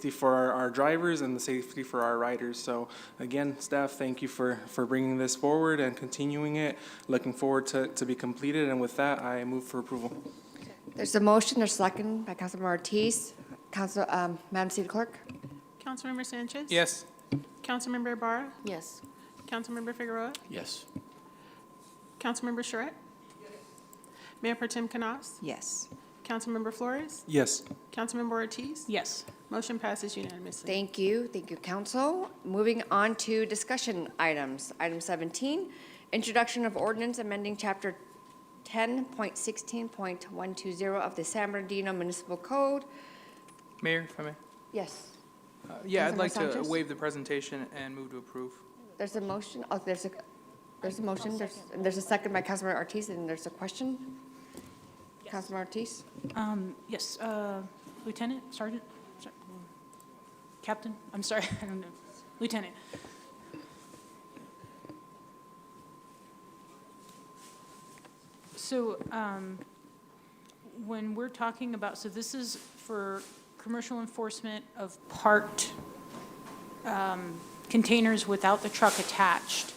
for our drivers and the safety for our riders. So again, staff, thank you for bringing this forward and continuing it. Looking forward to be completed. And with that, I move for approval. There's a motion, there's a second by Councilmember Ortiz. Madam City Clerk. Councilmember Sanchez? Yes. Councilmember Ibarra? Yes. Councilmember Figueroa? Yes. Councilmember Charette? Mayor Pro Tem Canas? Yes. Councilmember Flores? Yes. Councilmember Ortiz? Yes. Motion passes unanimously. Thank you. Thank you, Council. Moving on to discussion items. Item 17, introduction of ordinance amending Chapter 10.16.120 of the San Bernardino Municipal Code. Mayor, if I may. Yes. Yeah, I'd Councilmember like to Sanchez? waive the presentation and move to approve. There's a motion. Oh, there's a motion. There's a second by Councilmember Ortiz, and there's a question. Councilmember Ortiz. Yes, Lieutenant, Sergeant, Captain, I'm sorry, I don't know. Lieutenant. So when we're talking about, so this is for commercial enforcement of parked containers without the truck attached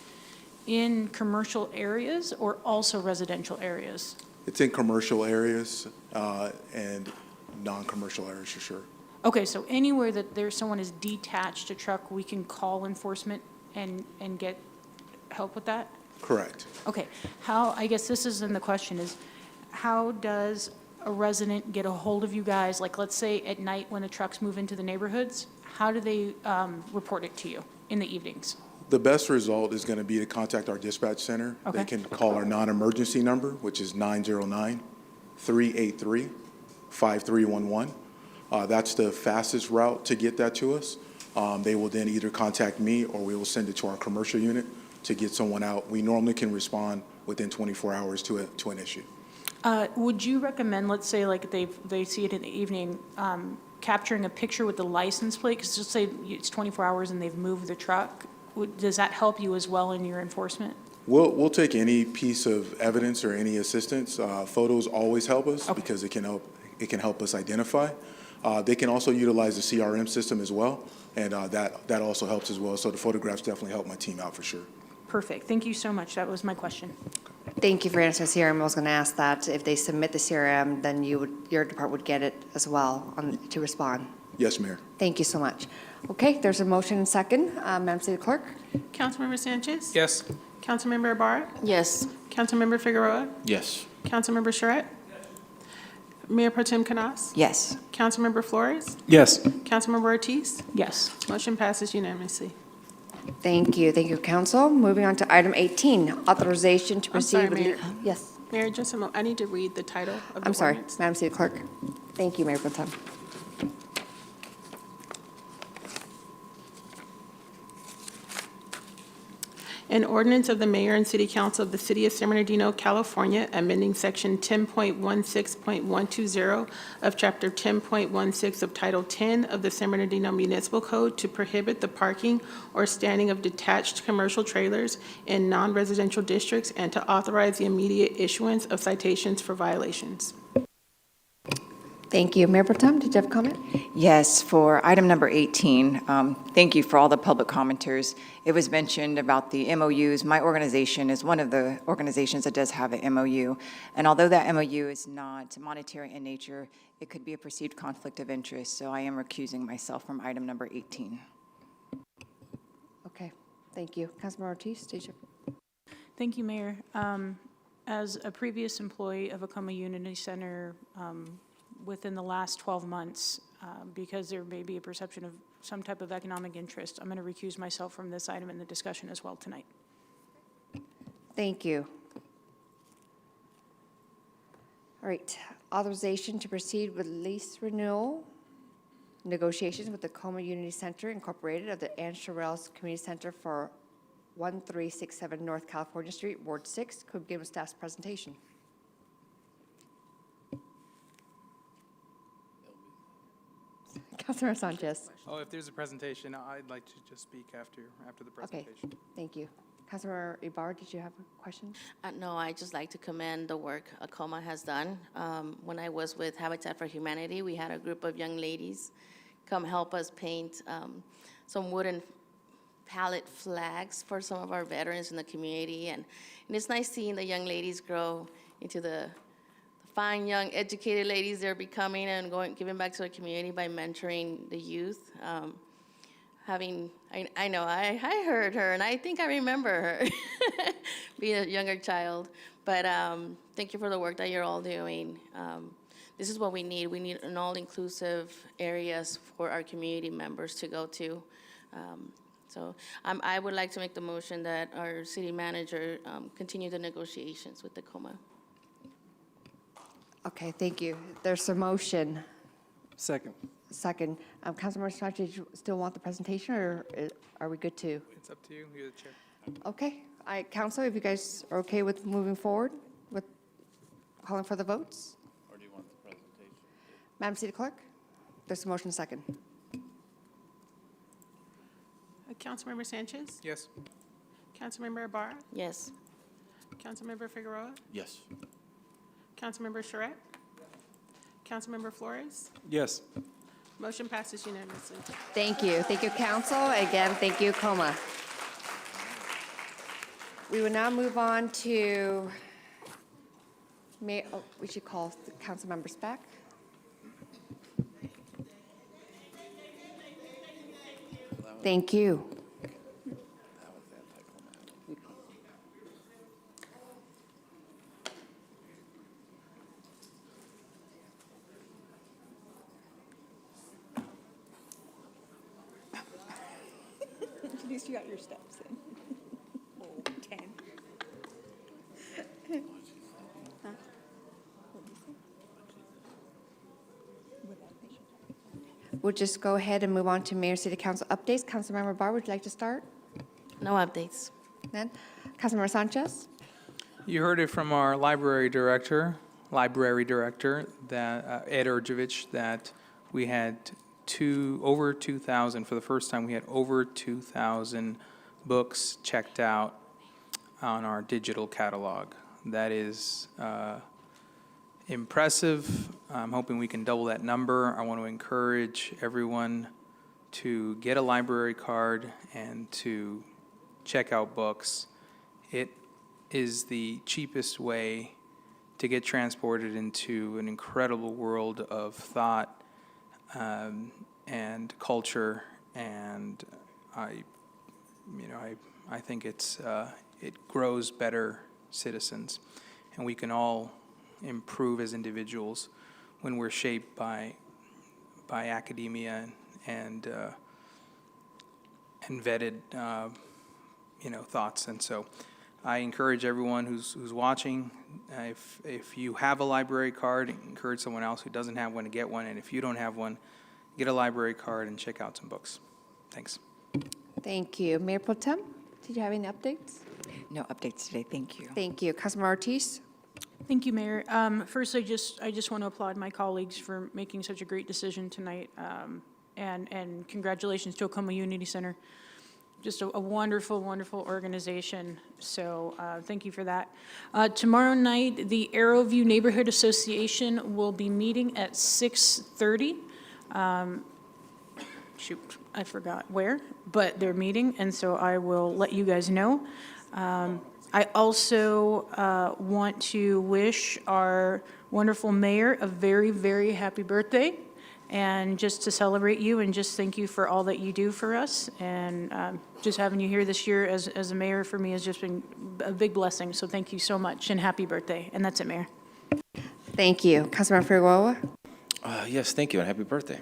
in commercial areas or also residential areas? It's in commercial areas and non-commercial areas, for sure. Okay, so anywhere that someone has detached a truck, we can call enforcement and get help with that? Correct. Okay, I guess this is in the question is, how does a resident get a hold of you guys? Like, let's say at night when the trucks move into the neighborhoods, how do they report it to you in the evenings? The best result is going to be to contact our dispatch center. Okay. They can call our non-emergency number, which is 909-383-5311, That's the fastest route to get that to us. They will then either contact me or we will send it to our commercial unit to get someone out. We normally can respond within 24 hours to an issue. Would you recommend, let's say, like they see it in the evening, capturing a picture with the license plate? Because just say it's 24 hours and they've moved the truck. Does that help you as well in your enforcement? We'll take any piece of evidence or any assistance. Photos always help us because it can help us identify. They can also utilize the CRM system as well, and that also helps as well. So the photographs definitely help my team out for sure. Perfect. Thank you so much. That was my question. Thank you for answering CRM. I was going to ask that. If they submit the CRM, then your department would get it as well to respond. Yes, Mayor. Thank you so much. Okay, there's a motion and second. Madam City Clerk? Councilmember Sanchez? Yes. Councilmember Ibarra? Yes. Councilmember Figueroa? Yes. Councilmember Charette? Mayor Pro Tem Canas? Yes. Councilmember Flores? Yes. Councilmember Ortiz? Yes. Motion passes unanimously. Thank you. Thank you, Council. Moving on to item 18, authorization to proceed sorry, with... Mayor. Yes. Mayor, just a moment. I need to read the title of the I'm sorry, ordinance. Madam City Clerk. Thank you, Mayor Pro Tem. An ordinance of the mayor and city council of the city of San Bernardino, California, amending section 10.16.120 of chapter 10.16 of title 10 of the San Bernardino Municipal Code to prohibit the parking or standing of detached commercial trailers in non-residential districts and to authorize the immediate issuance of citations for violations. Thank you. Mayor Pro Tem, did you have a comment? Yes, for item number 18, thank you for all the public commenters. It was mentioned about the MOUs. My organization is one of the organizations that does have an MOU. And although that MOU is not monetary in nature, it could be a perceived conflict of interest. So I am recusing myself from item number 18. Okay, thank you. Councilmember Ortiz, did you? Thank you, Mayor. As a previous employee of Acoma Unity Center, within the last 12 months, because there may be a perception of some type of economic interest, I'm going to recuse myself from this item in the discussion as well tonight. Thank you. All right, authorization to proceed with lease renewal negotiations with the Acoma Unity Center Incorporated of the Ann Sherrill's Community Center for 1367 North California Street, Ward 6. Could we give a staff's presentation? Councilmember Sanchez. Oh, if there's a presentation, I'd like to just speak after the Okay, presentation. thank you. Councilmember Ibarra, did you have a question? No, I just like to commend the work Acoma has done. When I was with Habitat for Humanity, we had a group of young ladies come help us paint some wooden pallet flags for some of our veterans in the community. And it's nice seeing the young ladies grow into the fine, young, educated ladies they're becoming and giving back to the community by mentoring the youth. I know, I heard her, and I think I remember her being a younger child. But thank you for the work that you're all doing. This is what we need. We need an all-inclusive areas for our community members to go to. So I would like to make the motion that our city manager continue the negotiations with Acoma. Okay, thank you. There's a motion. Second. Second. Councilmember Sanchez, did you still want the presentation, or are we good to? It's up to you. You're the chair. Okay. Council, if you guys are okay with moving forward with calling for the votes? Or do you want the presentation? Madam City Clerk, there's a motion second. Councilmember Sanchez? Yes. Councilmember Ibarra? Yes. Councilmember Figueroa? Yes. Councilmember Charette? Councilmember Flores? Yes. Motion passes unanimously. Thank you. Thank you, Council. Again, thank you, Coma. We will now move on to, we should call the council members back. Thank you. At least you got your steps in. Oh, 10. Huh? What did you say? What application? we'll just go ahead and move on to Mayor City Council updates. Councilmember Barr, would you like to start? No updates. Then, Councilmember Sanchez? You heard it from our library director, that Ed Urjevich, that we had over 2,000, for the first time, we had over 2,000 books checked out on our digital catalog. That is impressive. I'm hoping we can double that number. I want to encourage everyone to get a library card and to check out books. It is the cheapest way to get transported into an incredible world of thought and culture, and I think it grows better citizens, and we can all improve as individuals when we're shaped by academia and vetted thoughts. And so I encourage everyone who's watching, if you have a library card, encourage someone else who doesn't have one to get one, and if you don't have one, get a library card and check out some books. Thanks. Thank you. Mayor Pro Tem, did you have any updates? No updates today, thank you. Thank you. Councilmember Ortiz? Thank you, Mayor. First, I just want to applaud my colleagues for making such a great decision tonight, and congratulations to Acoma Unity Center. Just a wonderful, wonderful organization, so thank you for that. Tomorrow night, the Arrowview Neighborhood Association will be meeting at 6:30. Shoot, I forgot where, but they're meeting, and so I will let you guys know. I also want to wish our wonderful mayor a very, very happy birthday, and just to celebrate you and just thank you for all that you do for us. And just having you here this year as a mayor for me has just been a big blessing. So thank you so much and happy birthday. And that's it, Mayor. Thank you. Councilmember Figueroa? Yes, thank you, and happy birthday.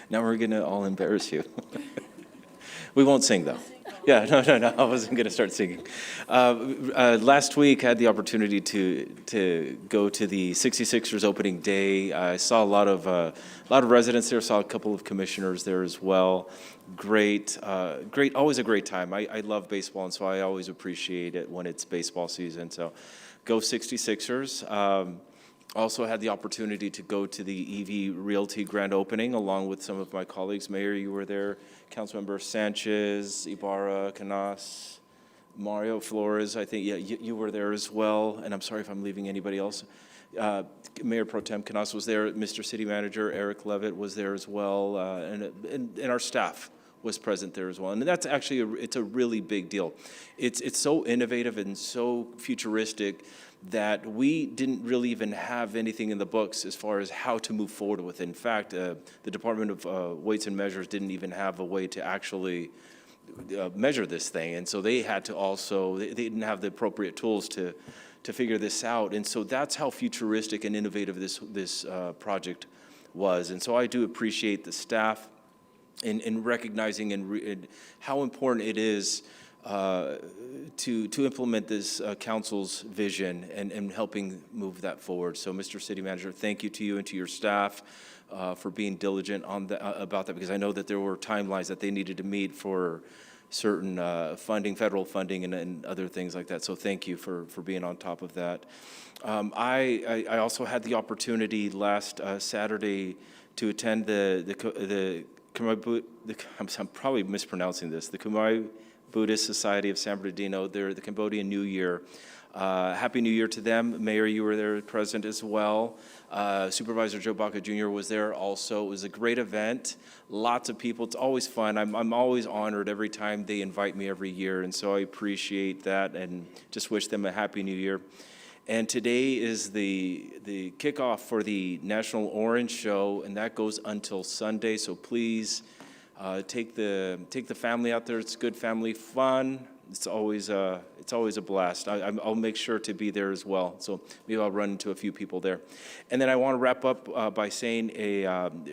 Now we're going to all embarrass you. We won't sing, though. Yeah, no, I wasn't going to start singing. Last week, I had the opportunity to go to the 66ers opening day. I saw a lot of residents there, saw a couple of commissioners there as well. Great, always a great time. I love baseball, and so I always appreciate it when it's baseball season. So go 66ers. Also had the opportunity to go to the EV Realty grand opening along with some of my colleagues. Mayor, you were there. Councilmember Sanchez, Ibarra, Canas, Mario Flores, I think, yeah, you were there as well. And I'm sorry if I'm leaving anybody else. Mayor Pro Tem Canas was there. Mr. City Manager Eric Levitt was there as well. And our staff was present there as well. And that's actually, it's a really big deal. It's so innovative and so futuristic that we didn't really even have anything in the books as far as how to move forward with. In fact, the Department of Weights and Measures didn't even have a way to actually measure this thing. And so they had to also, they didn't have the appropriate tools to figure this out. And so that's how futuristic and innovative this project was. And so I do appreciate the staff in recognizing and how important it is to implement this council's vision and helping move that forward. So, Mr. City Manager, thank you to you and to your staff for being diligent on about that, because I know that there were timelines that they needed to meet for certain funding, federal funding, and other things like that. So, thank you for being on top of that. I also had the opportunity last Saturday to attend I'm probably mispronouncing this, the Khmer Buddhist Society of San Bernardino. They're the Cambodian New Year. Happy New Year to them. Mayor, you were there present as well. Supervisor Joe Baca Jr. was there also. It was a great event. Lots of people. It's always fun. I'm always honored every time they invite me every year, and so I appreciate that and just wish them a Happy New Year. And today is the kickoff for the National Orange Show, and that goes until Sunday. So please take the family out there. It's good family fun. It's always a blast. I'll make sure to be there as well. So maybe I'll run into a few people there. And then I want to wrap up by saying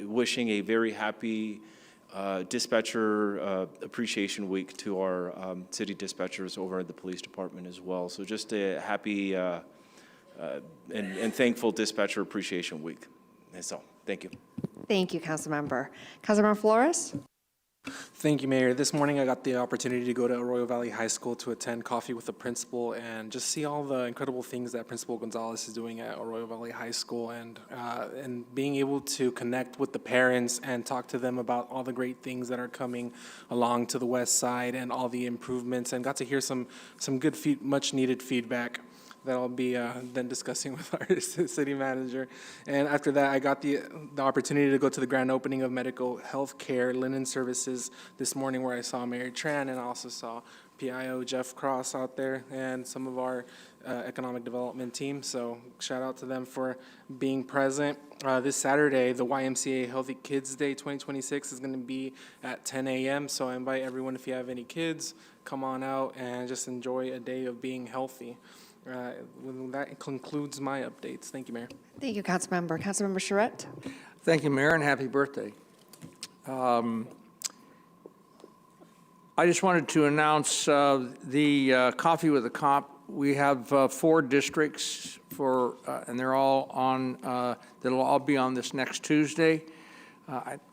wishing a very happy Dispatcher Appreciation Week to our city dispatchers over at the police department as well. So just a happy and thankful Dispatcher Appreciation Week. That's all. Thank you. Thank you, Councilmember. Councilmember Flores? Thank you, Mayor. This morning I got the opportunity to go to Arroyo Valley High School to attend coffee with the principal and just see all the incredible things that Principal Gonzalez is doing at Arroyo Valley High School, and being able to connect with the parents and talk to them about all the great things that are coming along to the west side and all the improvements, and got to hear some good, much needed feedback that I'll be then discussing with our city manager. And after that, I got the opportunity to go to the grand opening of medical health care linen services this morning, where I saw Mary Tran, and I also saw PIO Jeff Cross out there and some of our economic development team. So shout out to them for being present. This Saturday, the YMCA Healthy Kids Day 2026 is going to be at 10 a.m. So I invite everyone, if you have any kids, come on out and just enjoy a day of being healthy. That concludes my updates. Thank you, Mayor. Thank you, Councilmember. Councilmember Charette? Thank you, Mayor, and happy birthday. I just wanted to announce the Coffee with a Cop. We have 4 districts and they're all on, that'll all be on this next Tuesday.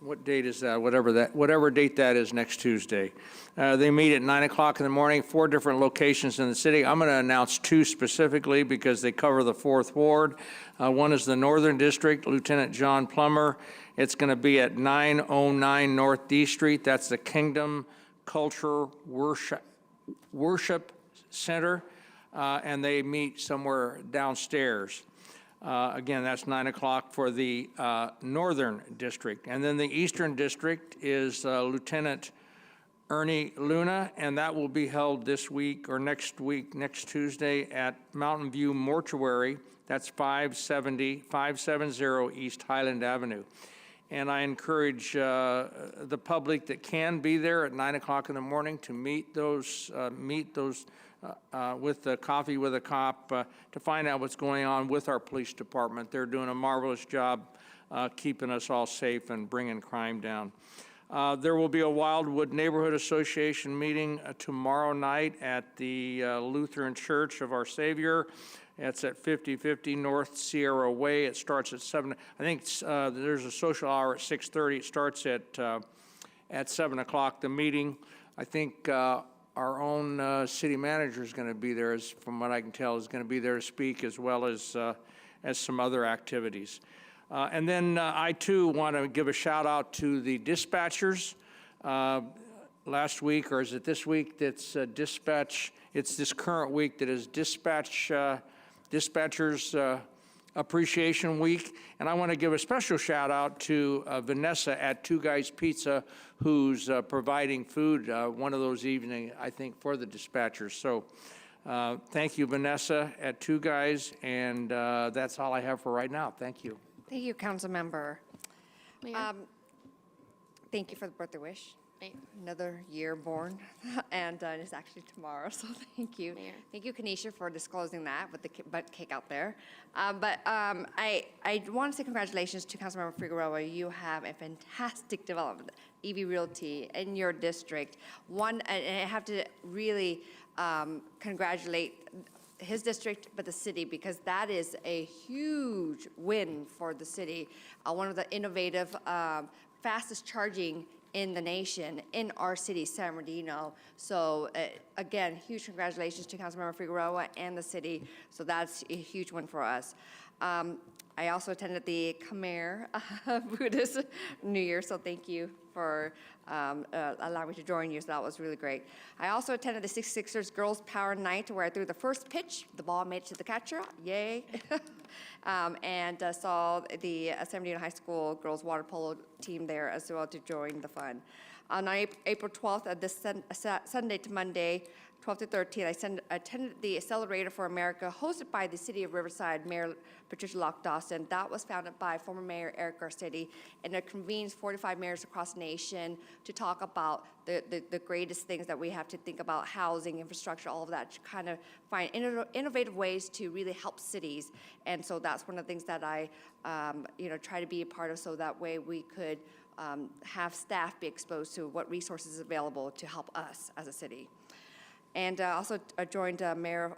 What date is that? Whatever date that is, next Tuesday. They meet at 9 o'clock in the morning, 4 different locations in the city. I'm going to announce 2 specifically because they cover the 4th Ward. One is the Northern District, Lieutenant John Plummer. It's going to be at 909 North D Street. That's the Kingdom Culture Worship Center, and they meet somewhere downstairs. Again, that's 9 o'clock for the Northern District. And then the Eastern District is Lieutenant Ernie Luna, and that will be held this week, next Tuesday, at Mountain View Mortuary. That's 570 East Highland Avenue. And I encourage the public that can be there at 9 o'clock in the morning to meet those with the Coffee with a Cop to find out what's going on with our police department. They're doing a marvelous job keeping us all safe and bringing crime down. There will be a Wildwood Neighborhood Association meeting tomorrow night at the Lutheran Church of Our Savior. It's at 5050 North Sierra Way. It starts at 7. I think there's a social hour at 6:30. It starts at 7 o'clock. The meeting, I think our own city manager is going to be there, from what I can tell, is going to be there to speak, as well as some other activities. And then I, too, want to give a shout-out to the dispatchers. Last week, or is it this week, that's dispatch, it's this current week that is Dispatchers Appreciation Week. And I want to give a special shout-out to Vanessa at Two Guys Pizza, who's providing food one of those evenings, I think, for the dispatchers. So thank you, Vanessa, at Two Guys, and that's all I have for right now. Thank you. Thank you, Councilmember. Mayor? Thank you for the birthday wish. Mayor? Another year born, and it's actually tomorrow, so thank you. Mayor. Thank you, Kanisha, for disclosing that with the butt cake out there. I want to say congratulations to Councilmember Figueroa. You have a fantastic development, EV Realty, in your district. And I have to really congratulate his district, but the city, because that is a huge win for the city. One of the innovative, fastest charging in the nation, in our city, San Bernardino. So again, huge congratulations to Councilmember Figueroa and the city. So that's a huge one for us. I also attended the Khmer Buddhist New Year, so thank you for allowing me to join you, so that was really great. I also attended the 66ers Girls Power Night, where I threw the first pitch, the ball made it to the catcher, yay. And saw the San Bernardino High School girls water polo team there as well to join the fun. On April 12th, this Sunday to Monday, 12th to 13th, I attended the Accelerator for America, hosted by the City of Riverside Mayor Patricia Locke Dawson. That was founded by former Mayor Eric Garcetti, and it convenes 45 mayors across the nation to talk about the greatest things that we have to think about: housing, infrastructure, all of that, to kind of find innovative ways to really help cities. And so that's one of the things that I try to be a part of, so that way we could have staff be exposed to what resources are available to help us as a city. And also joined Mayor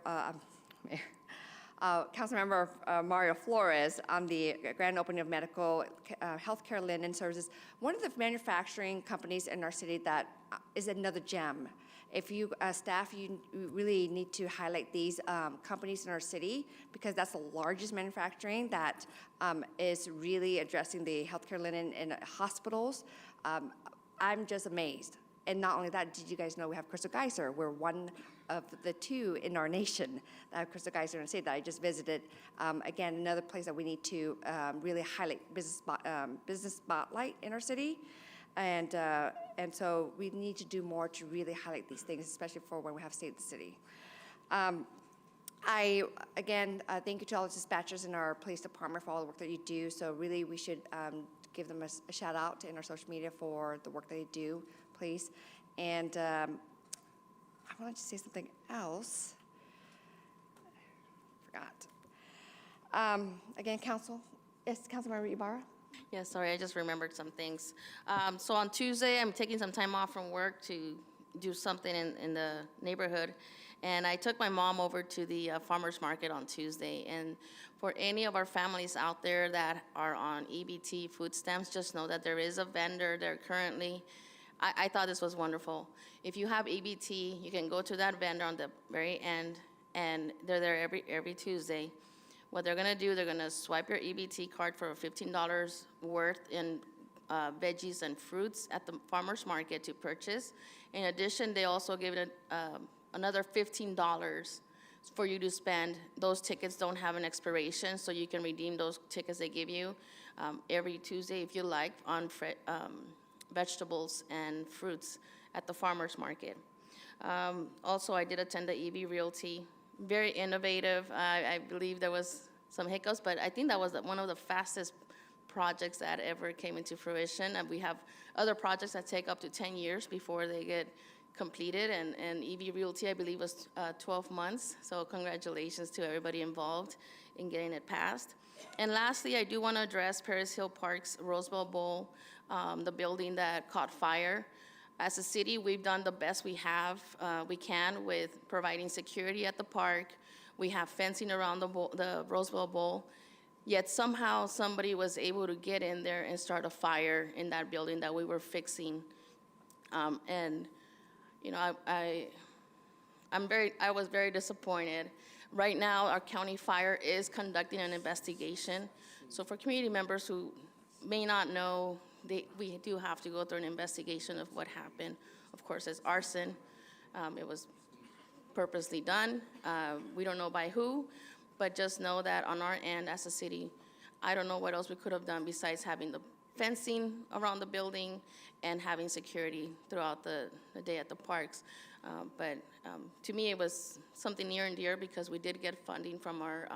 Councilmember Mario Flores on the grand opening of medical healthcare linen services. One of the manufacturing companies in our city that is another gem. If you, staff, you really need to highlight these companies in our city because that's the largest manufacturing that is really addressing the healthcare linen in hospitals. I'm just amazed. And not only that, did you guys know we have Crystal Geyser? We're one of the 2 in our nation that have Crystal Geyser in the state that I just visited. Again, another place that we need to really highlight business spotlight in our city. And so we need to do more to really highlight these things, especially for when we have State of the City. Thank you to all the dispatchers in our police department for all the work that you do. So really, we should give them a shout out in our social media for the work that they do, please. And I wanted to say something else. Forgot. Again, Council. Yes, Councilmember Ibarra. Yeah, sorry, I just remembered some things. So on Tuesday, I'm taking some time off from work to do something in the neighborhood. And I took my mom over to the farmer's market on Tuesday. And for any of our families out there that are on EBT food stamps, just know that there is a vendor there currently. I thought this was wonderful. If you have EBT, you can go to that vendor on the very end, and they're there every Tuesday. What they're gonna do, they're gonna swipe your EBT card for $15 worth in veggies and fruits at the farmer's market to purchase. In addition, they also give it another $15 for you to spend. Those tickets don't have an expiration, so you can redeem those tickets they give you every Tuesday if you like on vegetables and fruits at the farmer's market. Also, I did attend the EV Realty. Very innovative. I believe there was some hiccups, but I think that was one of the fastest projects that ever came into fruition. And we have other projects that take up to 10 years before they get completed, and EV Realty, I believe, was 12 months. So congratulations to everybody involved in getting it passed. And lastly, I do want to address Paris Hill Park's Roseville Bowl, the building that caught fire. As a city, we've done the best we can with providing security at the park. We have fencing around the Roseville Bowl. Yet somehow somebody was able to get in there and start a fire in that building that we were fixing. And you know, I was very disappointed. Right now, our county fire is conducting an investigation. So for community members who may not know, we do have to go through an investigation of what happened. Of course, it's arson. It was purposely done. We don't know by who, but just know that on our end as a city, I don't know what else we could have done besides having the fencing around the building and having security throughout the day at the parks. But to me, it was something near and dear because we did get funding from our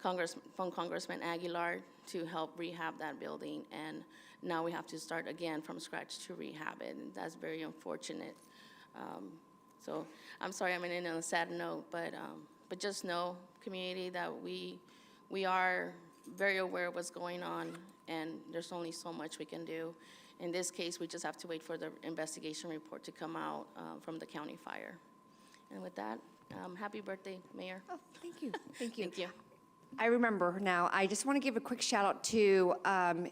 Congressman Aguilar to help rehab that building, and now we have to start again from scratch to rehab it, and that's very unfortunate. So I'm sorry I'm ending on a sad note, but just know, community, that we are very aware of what's going on, and there's only so much we can do. In this case, we just have to wait for the investigation report to come out from the county fire. And with that, happy birthday, Mayor. Oh, thank you. Thank you. Thank you. I remember now. I just want to give a quick shout out to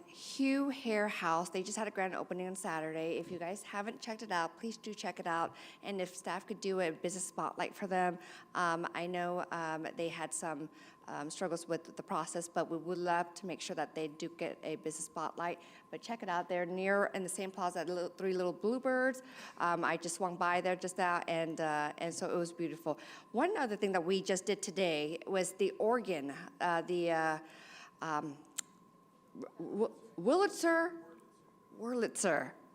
Hugh Hair House. They just had a grand opening on Saturday. If you guys haven't checked it out, please do check it out. And if staff could do a business spotlight for them, I know they had some struggles with the process, but we would love to make sure that they do get a business spotlight. But check it out. They're near in the same plaza, Three Little Bluebirds. I just swung by there just now, and so it was beautiful. One other thing that we just did today was the organ, Wurlitzer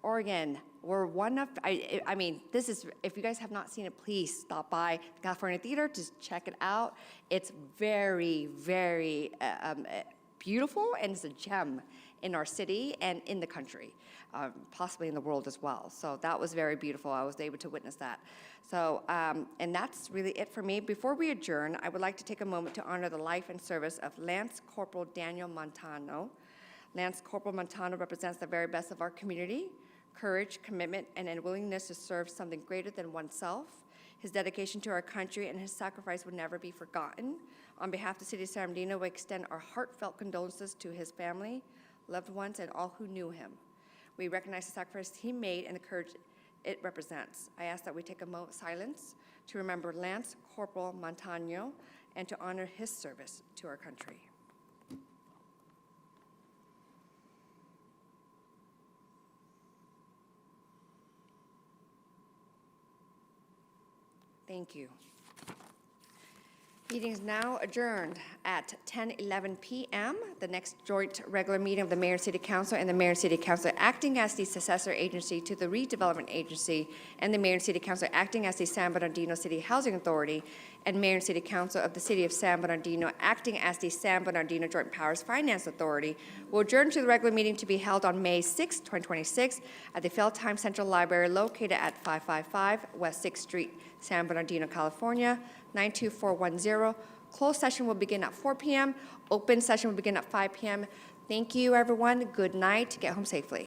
organ. We're one of, I mean, this is, if you guys have not seen it, please stop by the California Theater, just check it out. It's very, very beautiful, and it's a gem in our city and in the country, possibly in the world as well. So that was very beautiful. I was able to witness that. So, and that's really it for me. Before we adjourn, I would like to take a moment to honor the life and service of Lance Corporal Daniel Montano. Lance Corporal Montano represents the very best of our community: courage, commitment, and a willingness to serve something greater than oneself. His dedication to our country and his sacrifice would never be forgotten. On behalf of the City of San Bernardino, we extend our heartfelt condolences to his family, loved ones, and all who knew him. We recognize the sacrifice he made and the courage it represents. I ask that we take a moment of silence to remember Lance Corporal Montano and to honor his service to our country. Thank you. Meeting is now adjourned at 10:11 p.m. The next joint regular meeting of the Mayor and City Council and the Mayor and City Council acting as the successor agency to the Redevelopment Agency and the Mayor and City Council acting as the San Bernardino City Housing Authority and Mayor and City Council of the City of San Bernardino acting as the San Bernardino Joint Powers Finance Authority will adjourn to the regular meeting to be held on May 6, 2026 at the Feldheim Central Library located at 555 West 6th Street, San Bernardino, California, 92410. Closed session will begin at 4 p.m. Open session will begin at 5 p.m. Thank you, everyone. Good night. Get home safely.